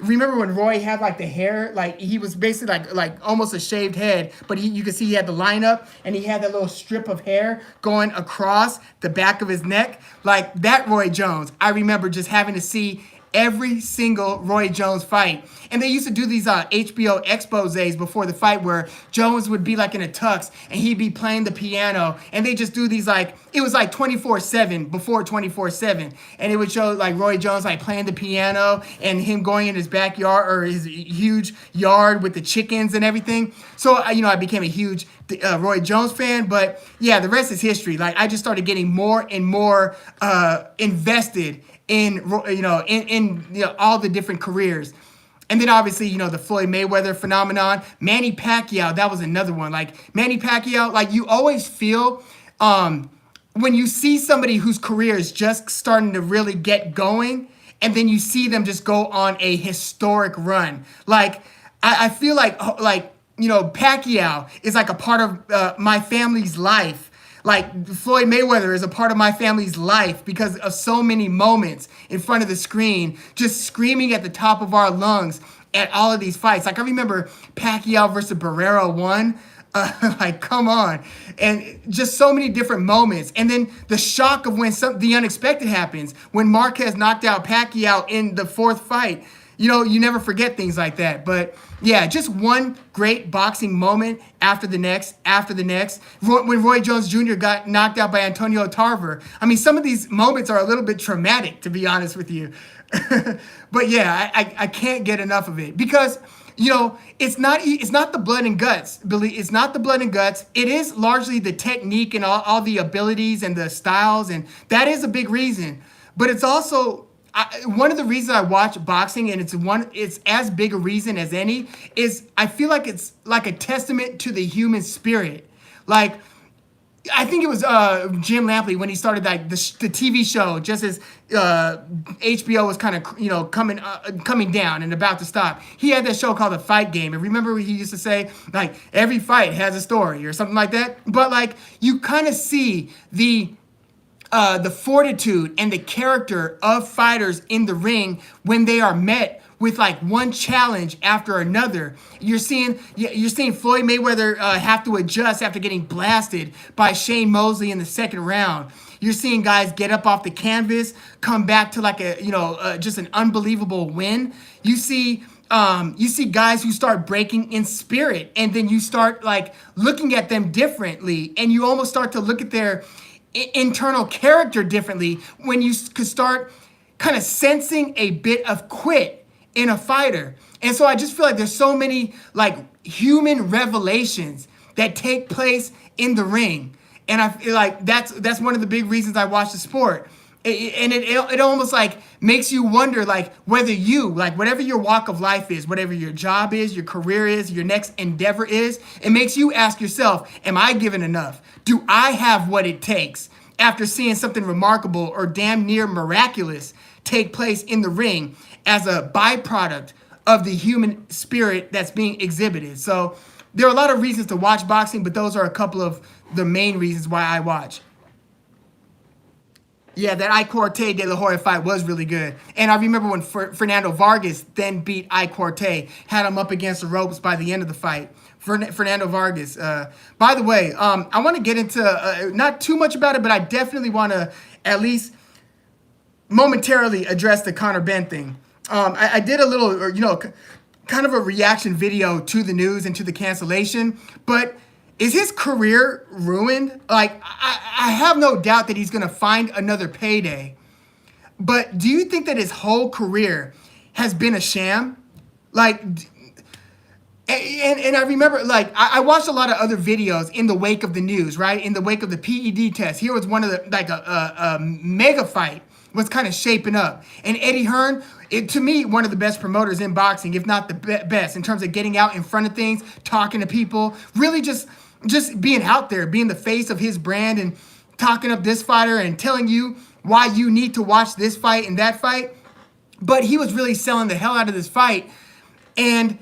remember when Roy had the hair, he was basically like almost a shaved head, but you could see he had the lineup, and he had that little strip of hair going across the back of his neck, like that Roy Jones. I remember just having to see every single Roy Jones fight. And they used to do these HBO exposés before the fight where Jones would be in a tux and he'd be playing the piano, and they just do these it was 24/7 before 24/7, and it would show Roy Jones playing the piano and him going in his backyard or his huge yard with the chickens and everything. So I became a huge Roy Jones fan. But yeah, the rest is history. I just started getting more and more invested in all the different careers. And then obviously, you know, the Floyd Mayweather phenomenon. Manny Pacquiao, that was another one. Like Manny Pacquiao, like you always feel when you see somebody whose career is just starting to really get going, and then you see them just go on a historic run. Like I feel like you know, Pacquiao is like a part of my family's life. Like Floyd Mayweather is a part of my family's life because of so many moments in front of the screen, just screaming at the top of our lungs at all of these fights. Like I remember Pacquiao versus Barrera 1. Like, come on. And just so many different moments. And then the shock of when the unexpected happens, when Marquez knocked out Pacquiao in the 4th fight. You know, you never forget things like that. But yeah, just one great boxing moment after the next. When Roy Jones Jr. got knocked out by Antonio Tarver. I mean, some of these moments are a little bit traumatic, to be honest with you. But yeah, I can't get enough of it because, you know, it's not the blood and guts, Billy. It's not the blood and guts. It is largely the technique and all the abilities and the styles, and that is a big reason. But it's also one of the reasons I watch boxing, and it's as big a reason as any, is I feel like it's like a testament to the human spirit. Like, I think it was Jim Lampley when he started like the TV show, just as HBO was kind of, you know, coming down and about to stop. He had that show called The Fight Game, and remember he used to say like every fight has a story or something like that. But like you kind of see the fortitude and the character of fighters in the ring when they are met with like one challenge after another. You're seeing Floyd Mayweather have to adjust after getting blasted by Shane Mosley in the 2nd round. You're seeing guys get up off the canvas, come back to like just an unbelievable win. You see guys who start breaking in spirit, and then you start like looking at them differently, and you almost start to look at their internal character differently when you could start kind of sensing a bit of quit in a fighter. And so I just feel like there's so many like human revelations that take place in the ring. And I feel like that's one of the big reasons I watch the sport. It almost like makes you wonder like whether you, like whatever your walk of life is, whatever your job is, your career is, your next endeavor is, it makes you ask yourself, am I given enough? Do I have what it takes after seeing something remarkable or damn near miraculous take place in the ring as a byproduct of the human spirit that's being exhibited? So there are a lot of reasons to watch boxing, but those are a couple of the main reasons why I watch. Yeah, that Icorte De La Hoya fight was really good. And I remember when Fernando Vargas then beat Icorte, had him up against the ropes by the end of the fight. Fernando Vargas. By the way, I want to get into, not too much about it, but I definitely want to at least momentarily address the Conor Benn thing. I did a little, you know, kind of a reaction video to the news and to the cancellation, but is his career ruined? Like, I have no doubt that he's going to find another payday. But do you think that his whole career has been a sham? Like, and I remember, like, I watched a lot of other videos in the wake of the news, right? In the wake of the PED test. Here was one of the, like, a mega fight was kind of shaping up. And Eddie Hearn, to me, one of the best promoters in boxing, if not the best, in terms of getting out in front of things, talking to people, really just being out there, being the face of his brand and talking up this fighter and telling you why you need to watch this fight and that fight. But he was really selling the hell out of this fight. And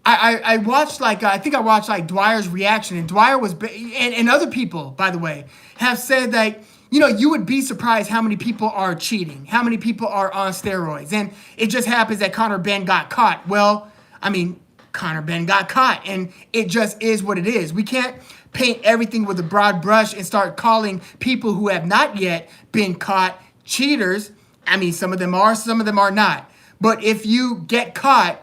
I watched, like, I think I watched, like, Dwyer's reaction. And Dwyer was, and other people, by the way, have said that, you know, you would be surprised how many people are cheating, how many people are on steroids. And it just happens that Conor Benn got caught. Well, I mean, Conor Benn got caught, and it just is what it is. We can't paint everything with a broad brush and start calling people who have not yet been caught cheaters. I mean, some of them are, some of them are not. But if you get caught,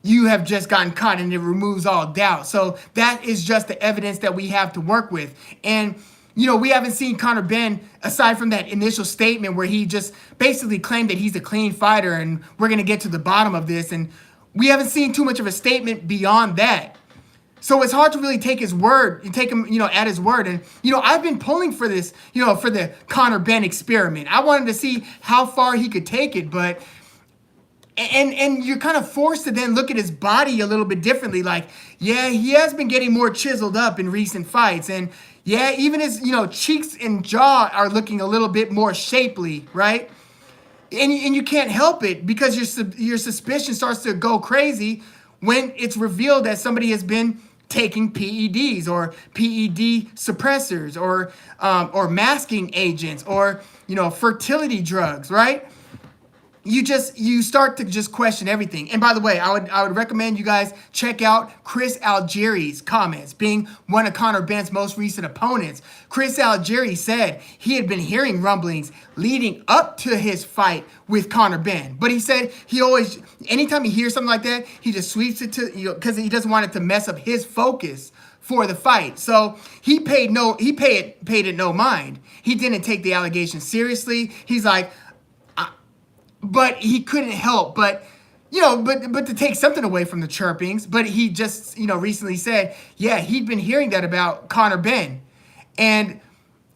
you have just gotten caught, and it removes all doubt. So that is just the evidence that we have to work with. And, you know, we haven't seen Conor Benn, aside from that initial statement where he just basically claimed that he's a clean fighter and we're going to get to the bottom of this. And we haven't seen too much of a statement beyond that. So it's hard to really take his word, take him, you know, at his word. And, you know, I've been pulling for this, you know, for the Conor Benn experiment. I wanted to see how far he could take it, but And you're kind of forced to then look at his body a little bit differently. Like, yeah, he has been getting more chiseled up in recent fights. And yeah, even his, cheeks and jaw are looking a little bit more shapely, right? And you can't help it because your suspicion starts to go crazy when it's revealed that somebody has been taking PEDs or PED suppressors or masking agents or, fertility drugs, right? You start to just question everything. And by the way, I would recommend you guys check out Chris Algieri's comments, being one of Conor Benn's most recent opponents. Chris Algieri said he had been hearing rumblings leading up to his fight with Conor Benn. But he said he always, anytime he hears something like that, he just sweeps it to, because he doesn't want it to mess up his focus for the fight. So he paid it no mind. He didn't take the allegation seriously. He's like, but he couldn't help but to take something away from the chirpings. But he just, recently said, yeah, he'd been hearing that about Conor Benn. And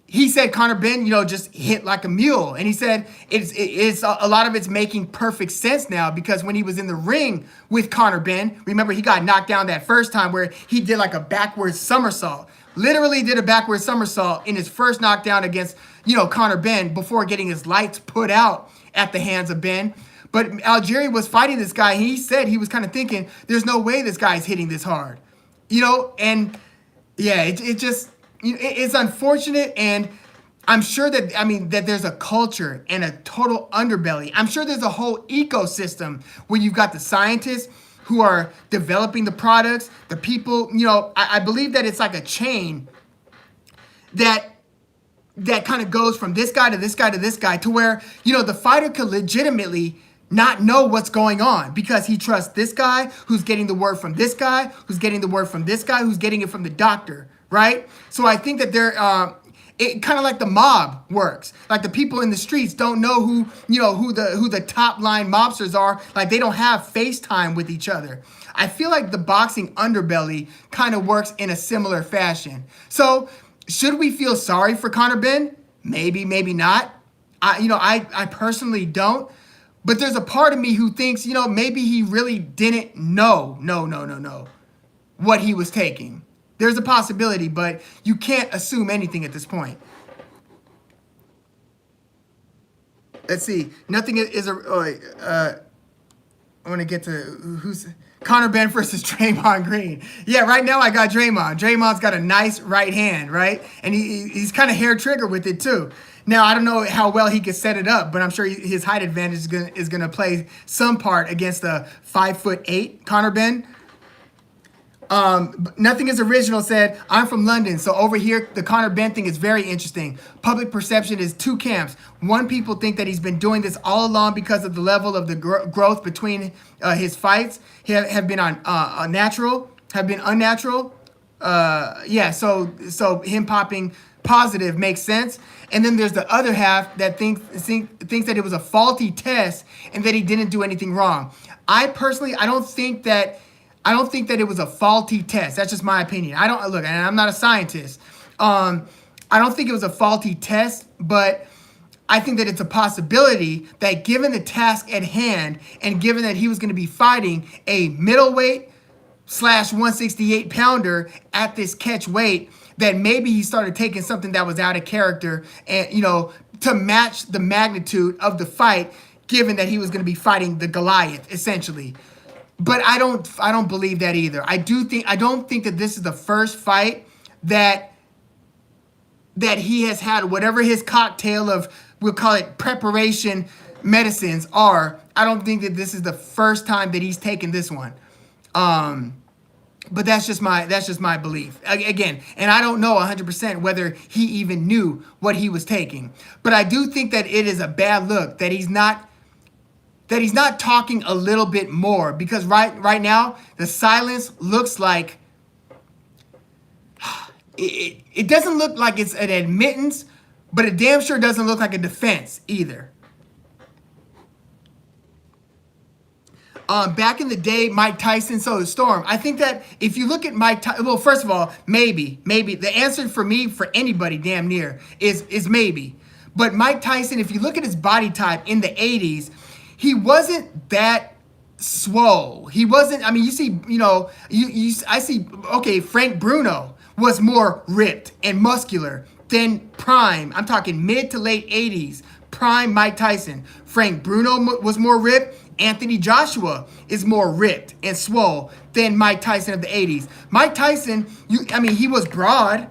he said Conor Benn, just hit like a mule. And he said it's a lot of it's making perfect sense now because when he was in the ring with Conor Benn, remember he got knocked down that first time where he did like a backwards somersault. Literally did a backwards somersault in his first knockdown against, Conor Benn before getting his lights put out at the hands of Ben. But Algieri was fighting this guy. He said he was kind of thinking, there's no way this guy's hitting this hard. And yeah, it just, it's unfortunate. And I'm sure that there's a culture and a total underbelly. I'm sure there's a whole ecosystem where you've got the scientists who are developing the products, the people, I believe that it's like a chain that kind of goes from this guy to this guy to this guy to where, the fighter could legitimately not know what's going on because he trusts this guy who's getting the word from this guy, who's getting the word from this guy, who's getting it from the doctor, right? So I think that it kind of like the mob works. Like the people in the streets don't know who the top line mobsters are. Like they don't have FaceTime with each other. I feel like the boxing underbelly kind of works in a similar fashion. So should we feel sorry for Conor Benn? Maybe, maybe not. I personally don't. But there's a part of me who thinks, maybe he really didn't know what he was taking. There's a possibility, but you can't assume anything at this point. Let's see. Nothing is I want to get to who's Conor Benn versus Draymond Green. Yeah, right now I got Draymond. Draymond's got a nice right hand, right? And he's kind of hair trigger with it too. Now, I don't know how well he can set it up, but I'm sure his height advantage is gonna play some part against the 5'8" Conor Benn. Nothing is original said, I'm from London, so over here, the Conor Benn thing is very interesting. Public perception is two camps. One, people think that he's been doing this all along because of the level of the growth between his fights have been unnatural. So him popping positive makes sense. And then there's the other half that thinks that it was a faulty test and that he didn't do anything wrong. I don't think that it was a faulty test. That's just my opinion. And I'm not a scientist. I don't think it was a faulty test, but I think that it's a possibility that given the task at hand and given that he was going to be fighting a middleweight / 168 pounder at this catch weight, that maybe he started taking something that was out of character and, to match the magnitude of the fight, given that he was going to be fighting the Goliath, essentially. But I don't believe that either. I don't think that this is the first fight that he has had, whatever his cocktail of, we'll call it preparation medicines are. I don't think that this is the first time that he's taken this one. But that's just my belief. Again, and I don't know 100% whether he even knew what he was taking. But I do think that it is a bad look that he's not talking a little bit more, because right now the silence looks like it doesn't look like it's an admittance, but it damn sure doesn't look like a defense either. Back in the day, Mike Tyson, so is Storm. I think that if you look at Mike Tyson, well, first of all, maybe. The answer for me, for anybody damn near, is maybe. But Mike Tyson, if you look at his body type in the 80s, he wasn't that swole. He wasn't. I mean, you see, I see. Okay, Frank Bruno was more ripped and muscular than prime. I'm talking mid to late 80s. Prime Mike Tyson. Frank Bruno was more ripped. Anthony Joshua is more ripped and swole than Mike Tyson of the 80s. Mike Tyson, he was broad,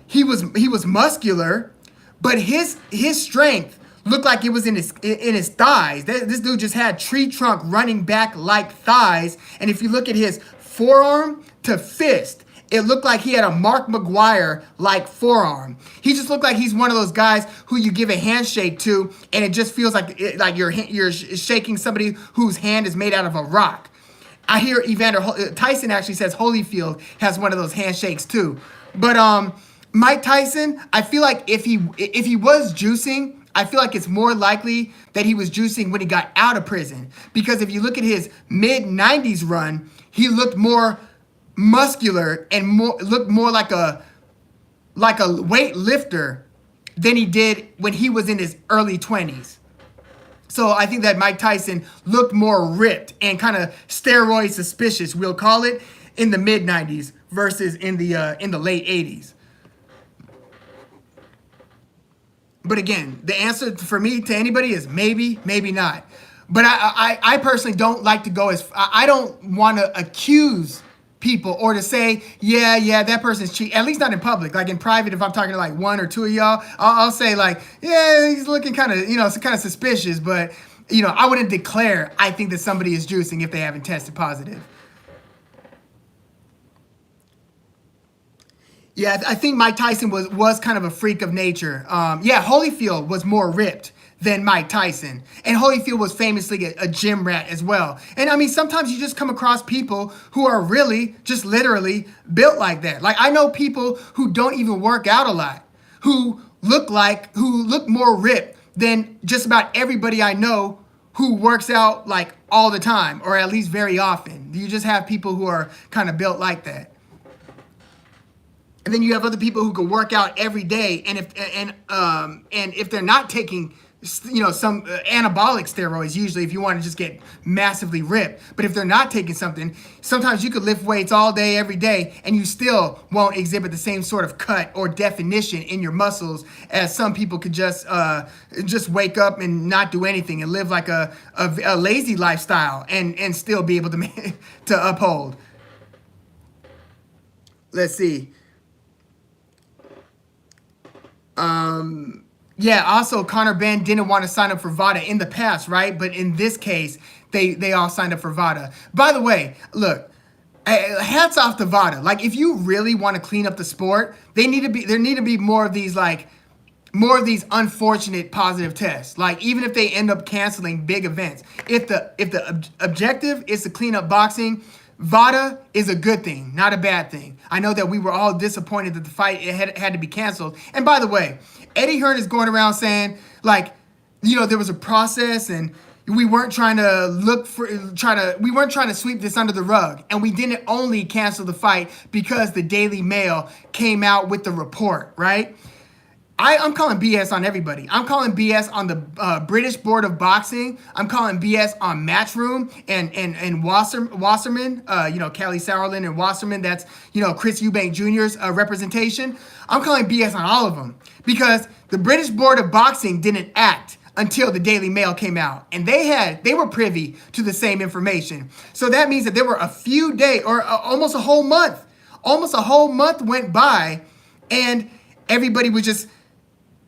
he was muscular, but his strength looked like it was in his thighs. This dude just had tree trunk running back like thighs. And if you look at his forearm to fist, it looked like he had a Mark McGuire-like forearm. He just looked like he's one of those guys who you give a handshake to, and it just feels like you're shaking somebody whose hand is made out of a rock. I hear Tyson actually says Holyfield has one of those handshakes too. But Mike Tyson, I feel like if he was juicing, I feel like it's more likely that he was juicing when he got out of prison. Because if you look at his mid-90s run, he looked more muscular and looked more like a weightlifter than he did when he was in his early 20s. So I think that Mike Tyson looked more ripped and kind of steroid suspicious, we'll call it, in the mid 90s versus in the late 80s. But again, the answer for me to anybody is maybe, maybe not. But I personally don't like to go I don't want to accuse people or to say, yeah, that person's cheating, at least not in public. Like in private, if I'm talking to like one or two of y'all, I'll say like, yeah, he's looking kind of suspicious, but I wouldn't declare I think that somebody is juicing if they haven't tested positive. Yeah, I think Mike Tyson was kind of a freak of nature. Holyfield was more ripped than Mike Tyson. And Holyfield was famously a gym rat as well. And I mean, sometimes you just come across people who are really just literally built like that. Like I know people who don't even work out a lot, who look more ripped than just about everybody I know who works out like all the time, or at least very often. You just have people who are kind of built like that. And then you have other people who can work out every day, and if they're not taking some anabolic steroids, usually if you want to just get massively ripped, but if they're not taking something, sometimes you could lift weights all day, every day, and you still won't exhibit the same sort of cut or definition in your muscles as some people could just wake up and not do anything and live like a lazy lifestyle and still be able to uphold. Let's see. Also Conor Benn didn't want to sign up for VADA in the past, right? But in this case, they all signed up for VADA. By the way, look, hats off to VADA. Like, if you really want to clean up the sport, there need to be more of these unfortunate positive tests. Like, even if they end up canceling big events, if the objective is to clean up boxing, VADA is a good thing, not a bad thing. I know that we were all disappointed that the fight had to be canceled. And by the way, Eddie Hearn is going around saying, like, there was a process and we weren't trying to sweep this under the rug. And we didn't only cancel the fight because the Daily Mail came out with the report, right? I'm calling BS on everybody. I'm calling BS on the British Board of Boxing. I'm calling BS on Matchroom and Wasserman, Kelly Sauerland and Wasserman. That's, Chris Eubank Jr.'s representation. I'm calling BS on all of them because the British Board of Boxing didn't act until the Daily Mail came out. And they were privy to the same information. So that means that there were a few days or almost a whole month went by and everybody was just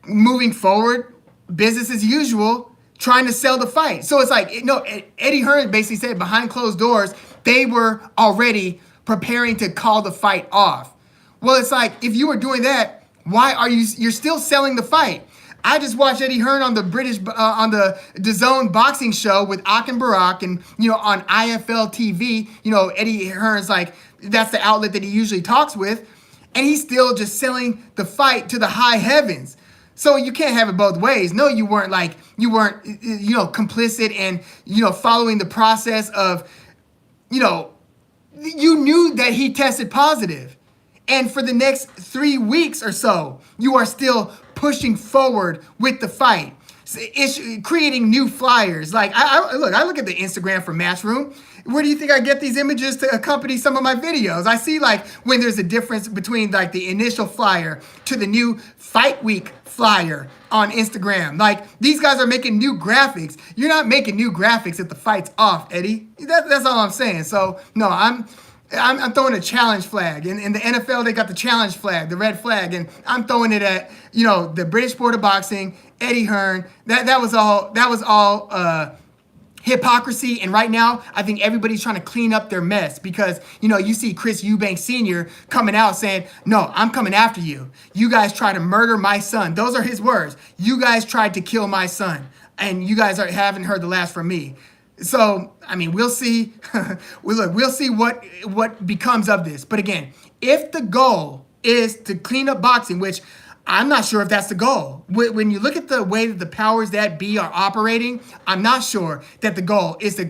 moving forward, business as usual, trying to sell the fight. So it's like, Eddie Hearn basically said behind closed doors, they were already preparing to call the fight off. Well, it's like, if you were doing that, why are you're still selling the fight? I just watched Eddie Hearn on the DAZN boxing show with Akin Barak and, on IFL TV, Eddie Hearn's like, that's the outlet that he usually talks with. And he's still just selling the fight to the high heavens. So you can't have it both ways. No, you weren't complicit and, following the process of, you knew that he tested positive. And for the next 3 weeks or so, you are still pushing forward with the fight. creating new flyers. Like I look at the Instagram for Matchroom. Where do you think I get these images to accompany some of my videos? I see like when there's a difference between like the initial flyer to the new fight week flyer on Instagram. Like these guys are making new graphics. You're not making new graphics if the fight's off, Eddie. That's all I'm saying. So no, I'm throwing a challenge flag. In the NFL, they got the challenge flag, the red flag, and I'm throwing it at, the British Sport of Boxing, Eddie Hearn. That was all hypocrisy. And right now, I think everybody's trying to clean up their mess because, you see Chris Eubank Sr. coming out saying, no, I'm coming after you. You guys tried to murder my son. Those are his words. You guys tried to kill my son. And you guys haven't heard the last from me. So, I mean, we'll see. We'll see what becomes of this. But again, if the goal is to clean up boxing, which I'm not sure if that's the goal. When you look at the way that the powers that be are operating, I'm not sure that the goal is the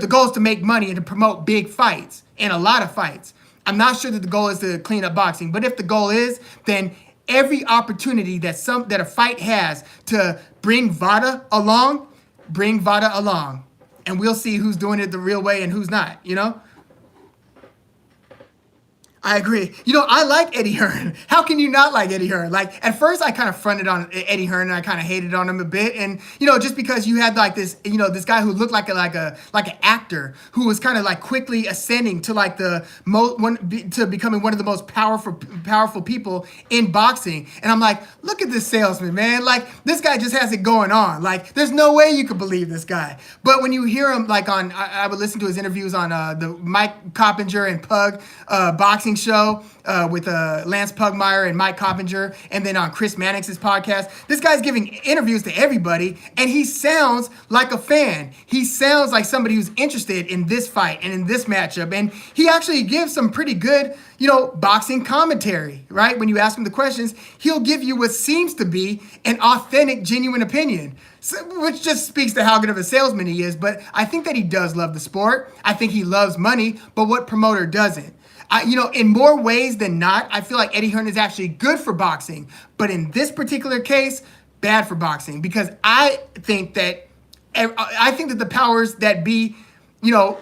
goal is to make money and to promote big fights and a lot of fights. I'm not sure that the goal is to clean up boxing. But if the goal is, then every opportunity that a fight has to bring VADA along, and we'll see who's doing it the real way and who's not, I agree. I like Eddie Hearn. How can you not like Eddie Hearn? Like, at first, I kind of fronted on Eddie Hearn, and I kind of hated on him a bit. And, just because you had, like, this, this guy who looked like an actor who was kind of, like, quickly ascending to, like, to becoming one of the most powerful people in boxing. And I'm like, look at this salesman, man. Like, this guy just has it going on. Like, there's no way you could believe this guy. But when you hear him, like, I would listen to his interviews on the Mike Coppinger and Pug boxing show with Lance Pugmire and Mike Coppinger, and then on Chris Mannix's podcast. This guy's giving interviews to everybody, and he sounds like a fan. He sounds like somebody who's interested in this fight and in this matchup, and he actually gives some pretty good, boxing commentary, right? When you ask him the questions, he'll give you what seems to be an authentic, genuine opinion. So, which just speaks to how good of a salesman he is, but I think that he does love the sport. I think he loves money, but what promoter doesn't? In more ways than not, I feel like Eddie Hearn is actually good for boxing. But in this particular case, bad for boxing. Because I think that the powers that be,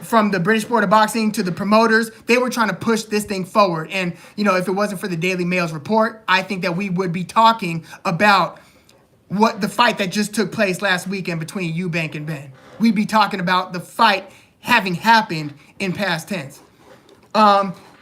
from the British Sport of Boxing to the promoters, they were trying to push this thing forward. And, if it wasn't for the Daily Mail's report, I think that we would be talking about what the fight that just took place last weekend between Eubank and Ben. We'd be talking about the fight having happened in past tense.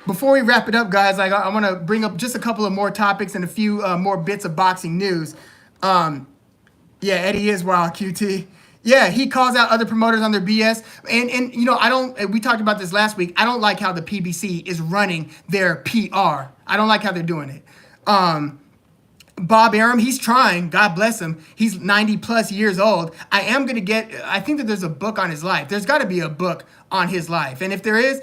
Before we wrap it up, guys, I want to bring up just a couple of more topics and a few more bits of boxing news. Eddie is wild, QT. Yeah, he calls out other promoters on their BS. And we talked about this last week. I don't like how the PBC is running their PR. I don't like how they're doing it. Bob Arum, he's trying. God bless him. He's 90 plus years old. I think that there's a book on his life. There's got to be a book on his life. And if there is,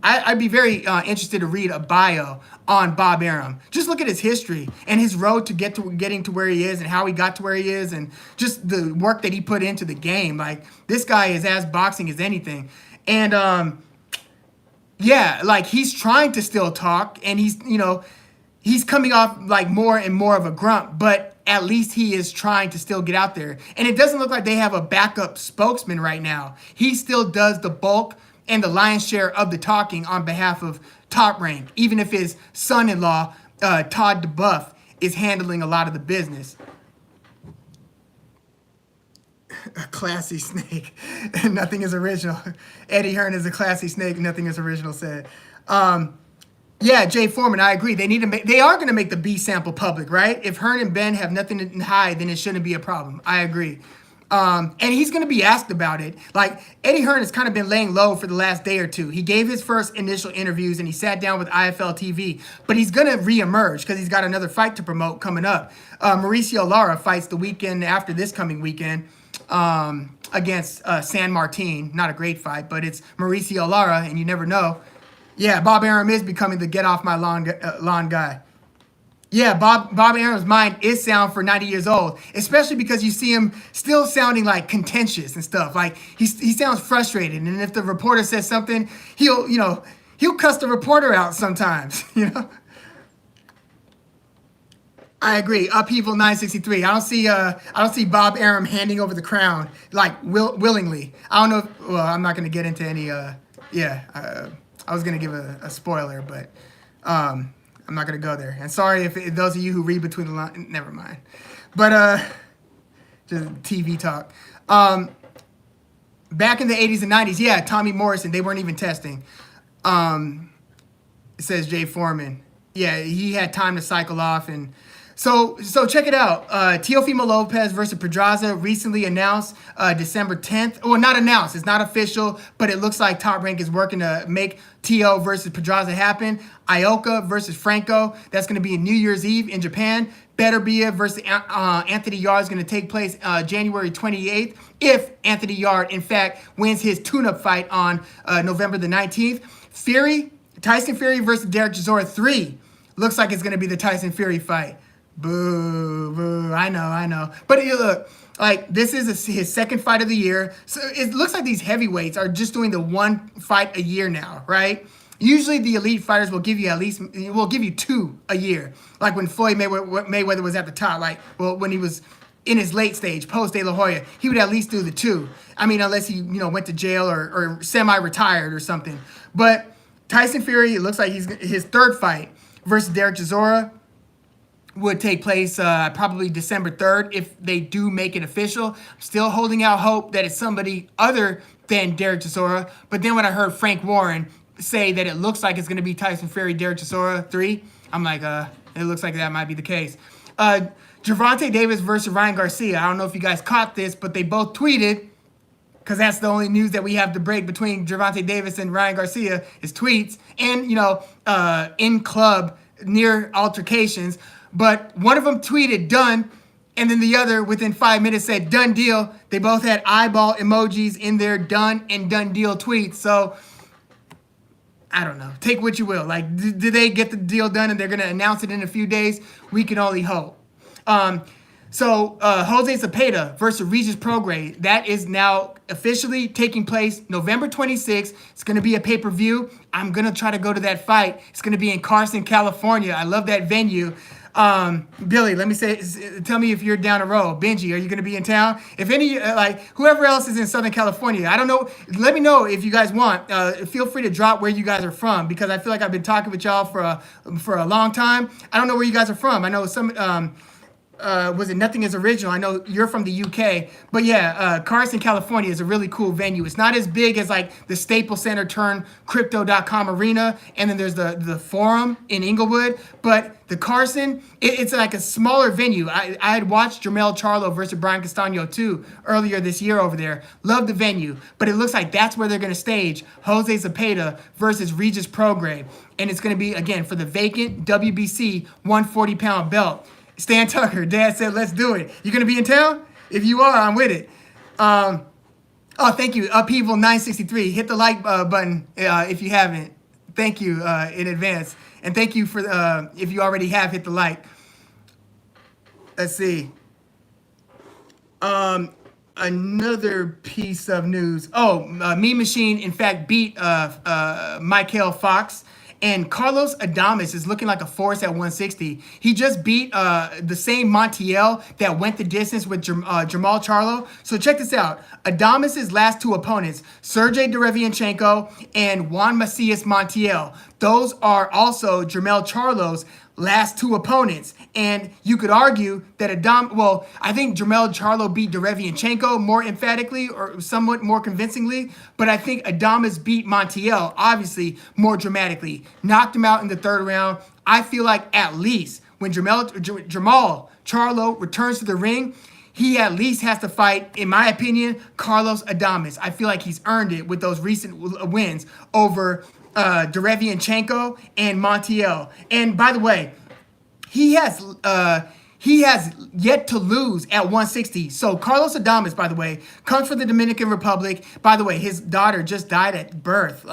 I'd be very interested to read a bio on Bob Arum. Just look at his history and his road to getting to where he is and how he got to where he is and just the work that he put into the game. Like, this guy is as boxing as anything. And, he's trying to still talk, and he's coming off like more and more of a grump, but at least he is trying to still get out there. And it doesn't look like they have a backup spokesman right now. He still does the bulk and the lion's share of the talking on behalf of Top Rank, even if his son-in-law, Todd DeBuff, is handling a lot of the business. A classy snake. Nothing is original. Eddie Hearn is a classy snake. Nothing is original, said. Jay Foreman, I agree. They are going to make the B sample public, right? If Hearn and Ben have nothing to hide, then it shouldn't be a problem. I agree. And he's going to be asked about it. Like, Eddie Hearn has kind of been laying low for the last day or two. He gave his first initial interviews and he sat down with IFL TV, but he's going to reemerge because he's got another fight to promote coming up. Mauricio Lara fights the weekend after this coming weekend against Sanmartin. Not a great fight, but it's Mauricio Lara, and you never know. Yeah, Bob Arum is becoming the get off my lawn guy. Yeah, Bob Arum's mind is sound for 90 years old, especially because you see him still sounding like contentious and stuff. Like, he sounds frustrated, and if the reporter says something, he'll cuss the reporter out sometimes, I agree. Upheaval 963. I don't see Bob Arum handing over the crown like willingly. I don't know. Well, I'm not going to get into any. I was going to give a spoiler, but I'm not going to go there. And sorry if those of you who read between the lines. Never mind. But just TV talk. Back in the 80s and 90s, yeah, Tommy Morrison. They weren't even testing. Says Jay Foreman. Yeah, he had time to cycle off and. So check it out. Teofimo Lopez versus Pedraza recently announced December 10th. Well, not announced. It's not official, but it looks like Top Rank is working to make Teo versus Pedraza happen. Ioka versus Franco. That's going to be in New Year's Eve in Japan. Beterbiev versus Anthony Yard is going to take place January 28th. If Anthony Yard, in fact, wins his tune-up fight on November the 19th. Tyson Fury versus Derek Chisora 3. Looks like it's going to be the Tyson Fury fight. Boo, boo. I know. But look, like this is his second fight of the year. So it looks like these heavyweights are just doing the one fight a year now, right? Usually the elite fighters will give you two a year. Like when Floyd Mayweather was at the top, when he was in his late stage, post De La Hoya, he would at least do the two. I mean, unless he, went to jail or semi-retired or something. But Tyson Fury, it looks like his third fight versus Derek Chisora would take place probably December 3rd if they do make it official. I'm still holding out hope that it's somebody other than Derek Chisora. But then when I heard Frank Warren say that it looks like it's going to be Tyson Fury, Derek Chisora 3, I'm like, it looks like that might be the case. Gervonta Davis versus Ryan Garcia. I don't know if you guys caught this, but they both tweeted, because that's the only news that we have to break between Gervonta Davis and Ryan Garcia is tweets and, in club near altercations. But one of them tweeted done, and then the other within 5 minutes said done deal. They both had eyeball emojis in their done and done deal tweets. So I don't know. Take what you will. Like, did they get the deal done and they're going to announce it in a few days? We can only hope. So Jose Zepeda versus Regis Prograis, that is now officially taking place November 26th. It's going to be a pay-per-view. I'm going to try to go to that fight. It's going to be in Carson, California. I love that venue. Billy, tell me if you're down the road. Benji, are you going to be in town? If any, whoever else is in Southern California, I don't know. Let me know if you guys want. Feel free to drop where you guys are from, because I feel like I've been talking with y'all for a long time. I don't know where you guys are from. I know some, was it Nothing Is Original? I know you're from the UK, but yeah, Carson, California is a really cool venue. It's not as big as like the Staples Center turned Crypto.com arena, and then there's the Forum in Inglewood, but the Carson, it's like a smaller venue. I had watched Jermell Charlo versus Brian Castano too earlier this year over there. Love the venue, but it looks like that's where they're going to stage Jose Zepeda versus Regis Prograis, and it's going to be, again, for the vacant WBC 140-pound belt. Stan Tucker, Dad said, let's do it. You going to be in town? If you are, I'm with it. Thank you. Upheaval 963. Hit the like button if you haven't. Thank you in advance. And thank you for if you already have hit the like. Let's see. Another piece of news. Mean Machine, in fact, beat Michael Fox. And Carlos Adames is looking like a force at 160. He just beat the same Montiel that went the distance with Jermall Charlo. So check this out. Adames' last two opponents, Sergey Derevianchenko and Juan Macias Montiel. Those are also Jermall Charlo's last two opponents. And you could argue that I think Jermall Charlo beat Derevianchenko more emphatically or somewhat more convincingly, but I think Adames beat Montiel, obviously, more dramatically. Knocked him out in the third round. I feel like at least when Jermall Charlo returns to the ring, he at least has to fight, in my opinion, Carlos Adames. I feel like he's earned it with those recent wins over Derevianchenko and Montiel. And by the way, he has yet to lose at 160. So Carlos Adames, by the way, comes from the Dominican Republic. By the way, his daughter just died at birth,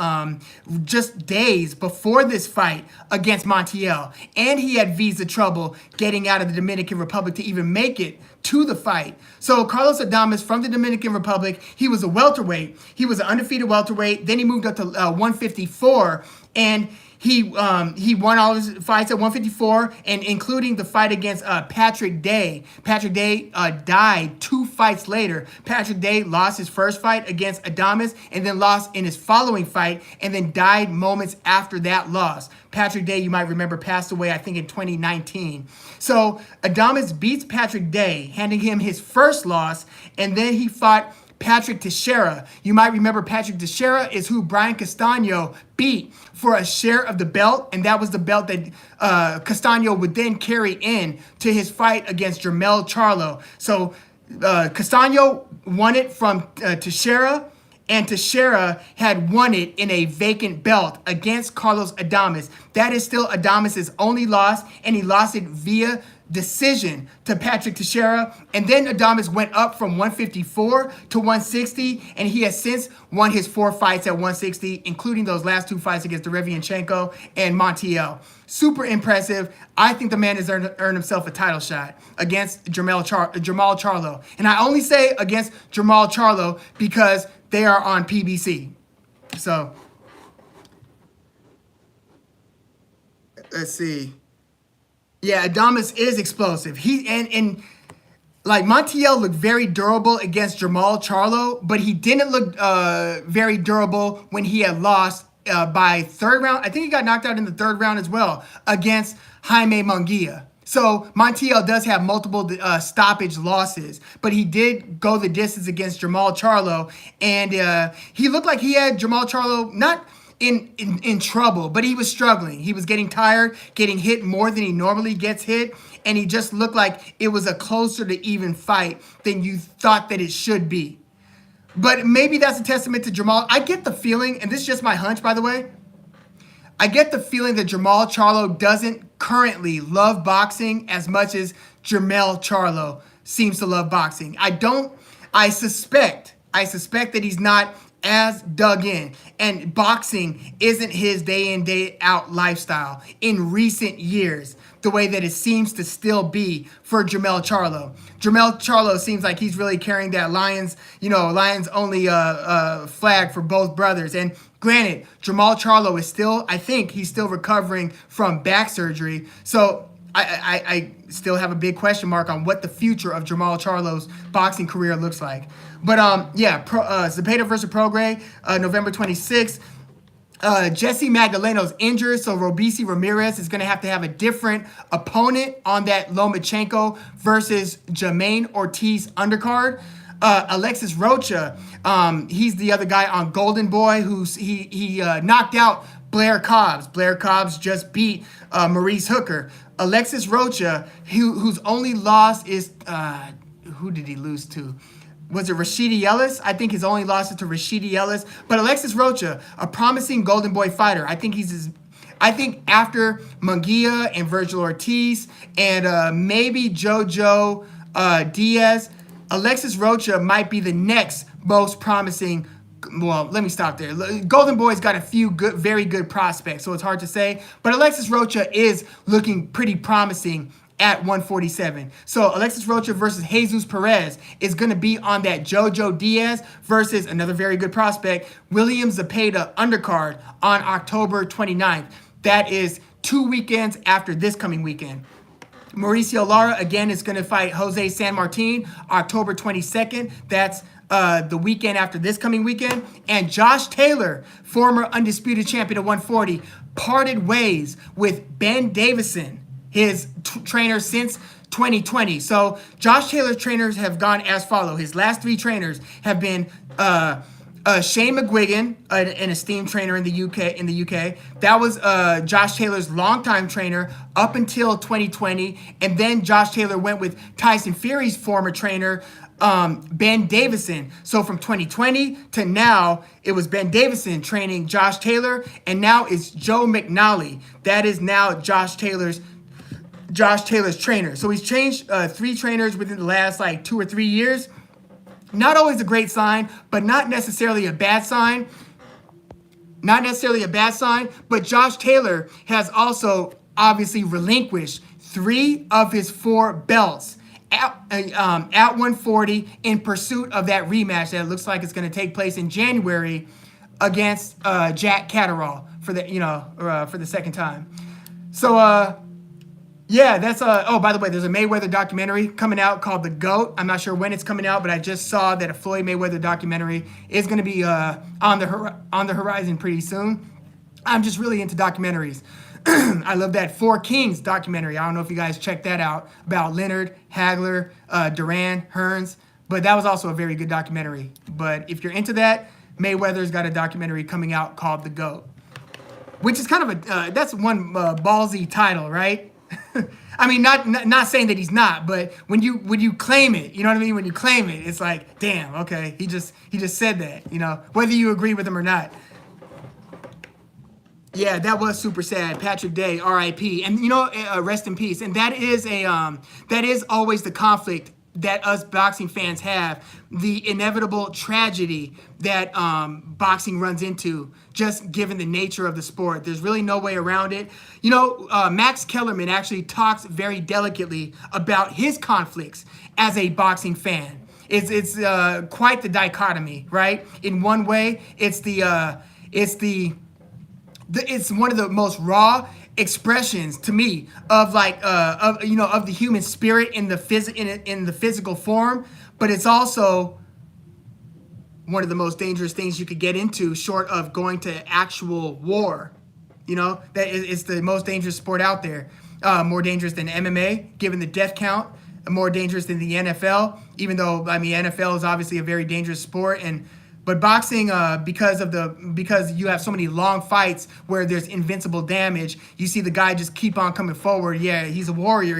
just days before this fight against Montiel. And he had visa trouble getting out of the Dominican Republic to even make it to the fight. So Carlos Adames from the Dominican Republic, he was a welterweight. He was an undefeated welterweight. Then he moved up to 154. And He won all his fights at 154, and including the fight against Patrick Day. Patrick Day died 2 fights later. Patrick Day lost his first fight against Adames and then lost in his following fight and then died moments after that loss. Patrick Day, you might remember, passed away, I think, in 2019. So Adames beats Patrick Day, handing him his first loss, and then he fought Patrick Teixeira. You might remember Patrick Teixeira is who Brian Castaño beat for a share of the belt, and that was the belt that Castaño would then carry in to his fight against Jermell Charlo. So Castaño won it from Teixeira, and Teixeira had won it in a vacant belt against Carlos Adames. That is still Adames' only loss, and he lost it via decision to Patrick Teixeira. And then Adames went up from 154 to 160, and he has since won his 4 fights at 160, including those last 2 fights against Derevyanchenko and Montiel. Super impressive. I think the man has earned himself a title shot against Jermall Charlo. And I only say against Jermall Charlo because they are on PBC. So, let's see. Yeah, Adames is explosive. And like Montiel looked very durable against Jermall Charlo, but he didn't look very durable when he had lost by 3rd round. I think he got knocked out in the 3rd round as well against Jaime Munguia. So Montiel does have multiple stoppage losses, but he did go the distance against Jermall Charlo, and he looked like he had Jermall Charlo not in trouble, but he was struggling. He was getting tired, getting hit more than he normally gets hit, and he just looked like it was a closer to even fight than you thought that it should be. But maybe that's a testament to Jermall. I get the feeling, and this is just my hunch, by the way, I get the feeling that Jermall Charlo doesn't currently love boxing as much as Jermell Charlo seems to love boxing. I suspect that he's not as dug in, and boxing isn't his day in, day out lifestyle in recent years, the way that it seems to still be for Jermell Charlo. Jermell Charlo seems like he's really carrying that Lions only flag for both brothers. And granted, Jermall Charlo is still, I think he's still recovering from back surgery. So I still have a big question mark on what the future of Jermall Charlo's boxing career looks like. But Zepeda versus Prograis, November 26th. Jesse Magdaleno's injured, so Robeisy Ramirez is going to have a different opponent on that Lomachenko versus Jermaine Ortiz undercard. Alexis Rocha, he's the other guy on Golden Boy he knocked out Blair Cobbs. Blair Cobbs just beat Maurice Hooker. Alexis Rocha, whose only loss is, who did he lose to? Was it Rashidi Ellis? I think his only loss is to Rashidi Ellis. But Alexis Rocha, a promising Golden Boy fighter. I think after Munguia and Virgil Ortiz and maybe Jojo Diaz, Alexis Rocha might be the next most promising. Well, let me stop there. Golden Boy's got a few very good prospects, so it's hard to say. But Alexis Rocha is looking pretty promising at 147. So Alexis Rocha versus Jesus Perez is going to be on that Jojo Diaz versus another very good prospect, Williams-Zepeda undercard on October 29th. That is 2 weekends after this coming weekend. Mauricio Lara, again, is going to fight Jose Sanmartin October 22nd. That's the weekend after this coming weekend. And Josh Taylor, former undisputed champion at 140, parted ways with Ben Davison, his trainer since 2020. So Josh Taylor's trainers have gone as follow. His last 3 trainers have been Shane McGuigan, an esteemed trainer in the UK. That was Josh Taylor's longtime trainer up until 2020. And then Josh Taylor went with Tyson Fury's former trainer, Ben Davison. So from 2020 to now, it was Ben Davison training Josh Taylor, and now it's Joe McNally. That is now Josh Taylor's trainer. So he's changed 3 trainers within the last 2 or 3 years. Not always a great sign, but not necessarily a bad sign. But Josh Taylor has also obviously relinquished 3 of his 4 belts at 140 in pursuit of that rematch that looks like it's going to take place in January against Jack Catterall for the second time. So yeah, that's oh, by the way, there's a Mayweather documentary coming out called The GOAT. I'm not sure when it's coming out, but I just saw that a Floyd Mayweather documentary is going to be on the horizon pretty soon. I'm just really into documentaries. I love that Four Kings documentary. I don't know if you guys checked that out about Leonard, Hagler, Duran, Hearns, but that was also a very good documentary. But if you're into that, Mayweather's got a documentary coming out called The GOAT, which is kind of a that's one ballsy title, right? I mean, not saying that he's not, but when you claim it, you know what I mean? When you claim it, it's like, damn, okay, he just said that, whether you agree with him or not. Yeah, that was super sad. Patrick Day, R.I.P. And rest in peace. And that is always the conflict that us boxing fans have, the inevitable tragedy that boxing runs into, just given the nature of the sport. There's really no way around it. Max Kellerman actually talks very delicately about his conflicts as a boxing fan. It's quite the dichotomy, right? In one way, it's one of the most raw expressions to me of of the human spirit in the physical form, but it's also one of the most dangerous things you could get into, short of going to actual war. That it's the most dangerous sport out there, more dangerous than MMA, given the death count, more dangerous than the NFL, even though NFL is obviously a very dangerous sport. But boxing, because you have so many long fights where there's invincible damage, you see the guy just keep on coming forward. Yeah, he's a warrior.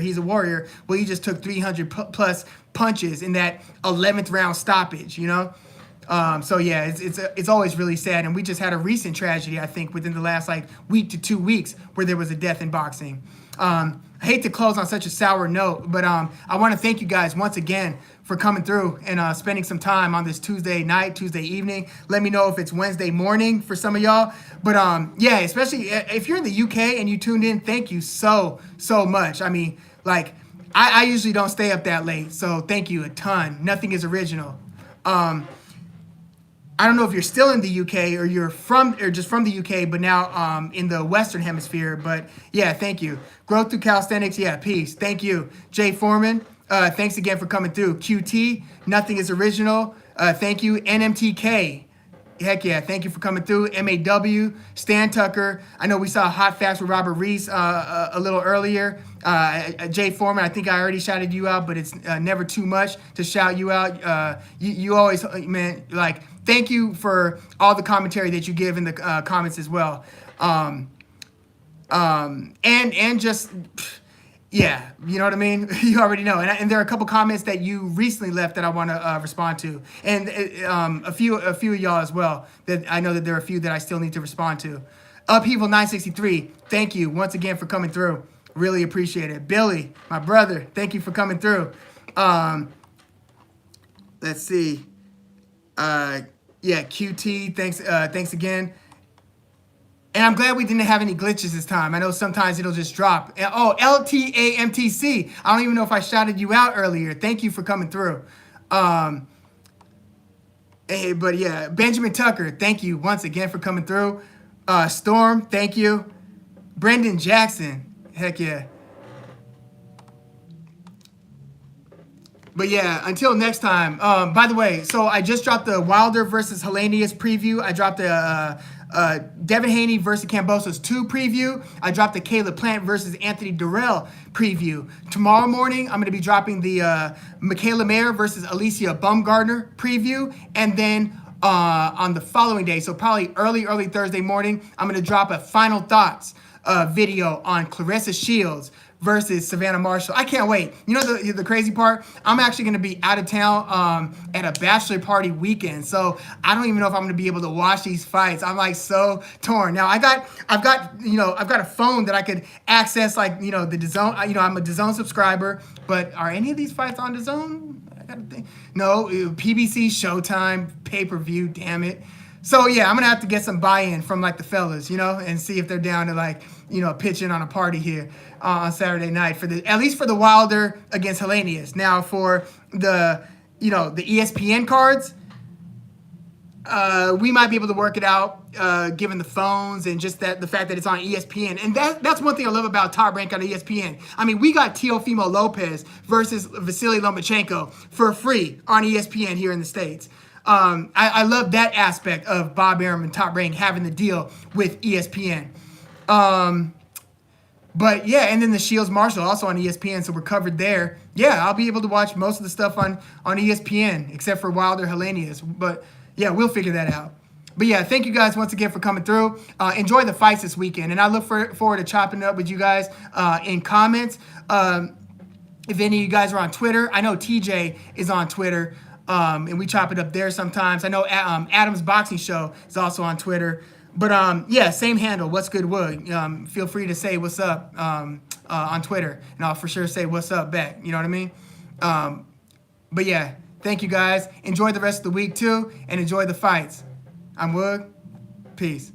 Well, he just took 300 plus punches in that 11th round stoppage. So yeah, it's always really sad. And we just had a recent tragedy, I think, within the last week to 2 weeks, where there was a death in boxing. I hate to close on such a sour note, but I want to thank you guys once again for coming through and spending some time on this Tuesday night, Tuesday evening. Let me know if it's Wednesday morning for some of y'all. But yeah, especially if you're in the UK and you tuned in, thank you so much. I mean, I usually don't stay up that late, so thank you a ton. Nothing is original. I don't know if you're still in the UK or you're just from the UK, but now in the Western Hemisphere. But yeah, thank you. Growth through calisthenics. Yeah, peace. Thank you. Jay Foreman, thanks again for coming through. QT, nothing is original. Thank you. NMTK. Heck yeah, thank you for coming through. MAW, Stan Tucker. I know we saw Hot Facts with Robert Reese a little earlier. Jay Foreman, I think I already shouted you out, but it's never too much to shout you out. You always, man, thank you for all the commentary that you give in the comments as well. And just, yeah, you know what I mean? You already know. And there are a couple comments that you recently left that I want to respond to. And a few of y'all as well, that I know that there are a few that I still need to respond to. Upheaval 963, thank you once again for coming through. Really appreciate it. Billy, my brother, thank you for coming through. Let's see. Yeah, QT, thanks again. And I'm glad we didn't have any glitches this time. I know sometimes it'll just drop. Oh, LTAMTC. I don't even know if I shouted you out earlier. Thank you for coming through. Hey, but yeah, Benjamin Tucker, thank you once again for coming through. Storm, thank you. Brendan Jackson, heck yeah. But yeah, until next time. By the way, so I just dropped the Wilder versus Helenius preview. I dropped the Devin Haney versus Kambosos 2 preview. I dropped the Caleb Plant versus Anthony Dirrell preview. Tomorrow morning, I'm going to be dropping the Michaela Mayer versus Alicia Baumgardner preview. And then on the following day, so probably early Thursday morning, I'm going to drop a final thoughts video on Clarissa Shields versus Savannah Marshall. I can't wait. You know the crazy part? I'm actually going to be out of town at a bachelor party weekend, so I don't even know if I'm going to be able to watch these fights. I'm so torn. Now I've got a phone that I could access the DAZN. I'm a DAZN subscriber, but are any of these fights on DAZN? I gotta think. No, PBC, Showtime, pay-per-view. Damn it. So yeah, I'm gonna have to get some buy-in from the fellas, and see if they're down to pitch in on a party here on Saturday night at least for the Wilder against Helenius. Now for the the ESPN cards, we might be able to work it out, given the phones and just the fact that it's on ESPN. And that's one thing I love about Top Rank on ESPN. I mean, we got Teofimo Lopez versus Vasily Lomachenko for free on ESPN here in the States. I love that aspect of Bob Arum and Top Rank having the deal with ESPN. But yeah, and then the Shields Marshall also on ESPN, so we're covered there. Yeah, I'll be able to watch most of the stuff on ESPN except for Wilder-Helenius. But yeah, we'll figure that out. But yeah, thank you guys once again for coming through. Enjoy the fights this weekend, and I look forward to chopping it up with you guys in comments. If any of you guys are on Twitter, I know TJ is on Twitter, and we chop it up there sometimes. I know Adam's Boxing Show is also on Twitter. But yeah, same handle, What's Good Woog. Feel free to say what's up on Twitter, and I'll for sure say what's up back. You know what I mean? But yeah, thank you guys. Enjoy the rest of the week too, and enjoy the fights. I'm Woog. Peace.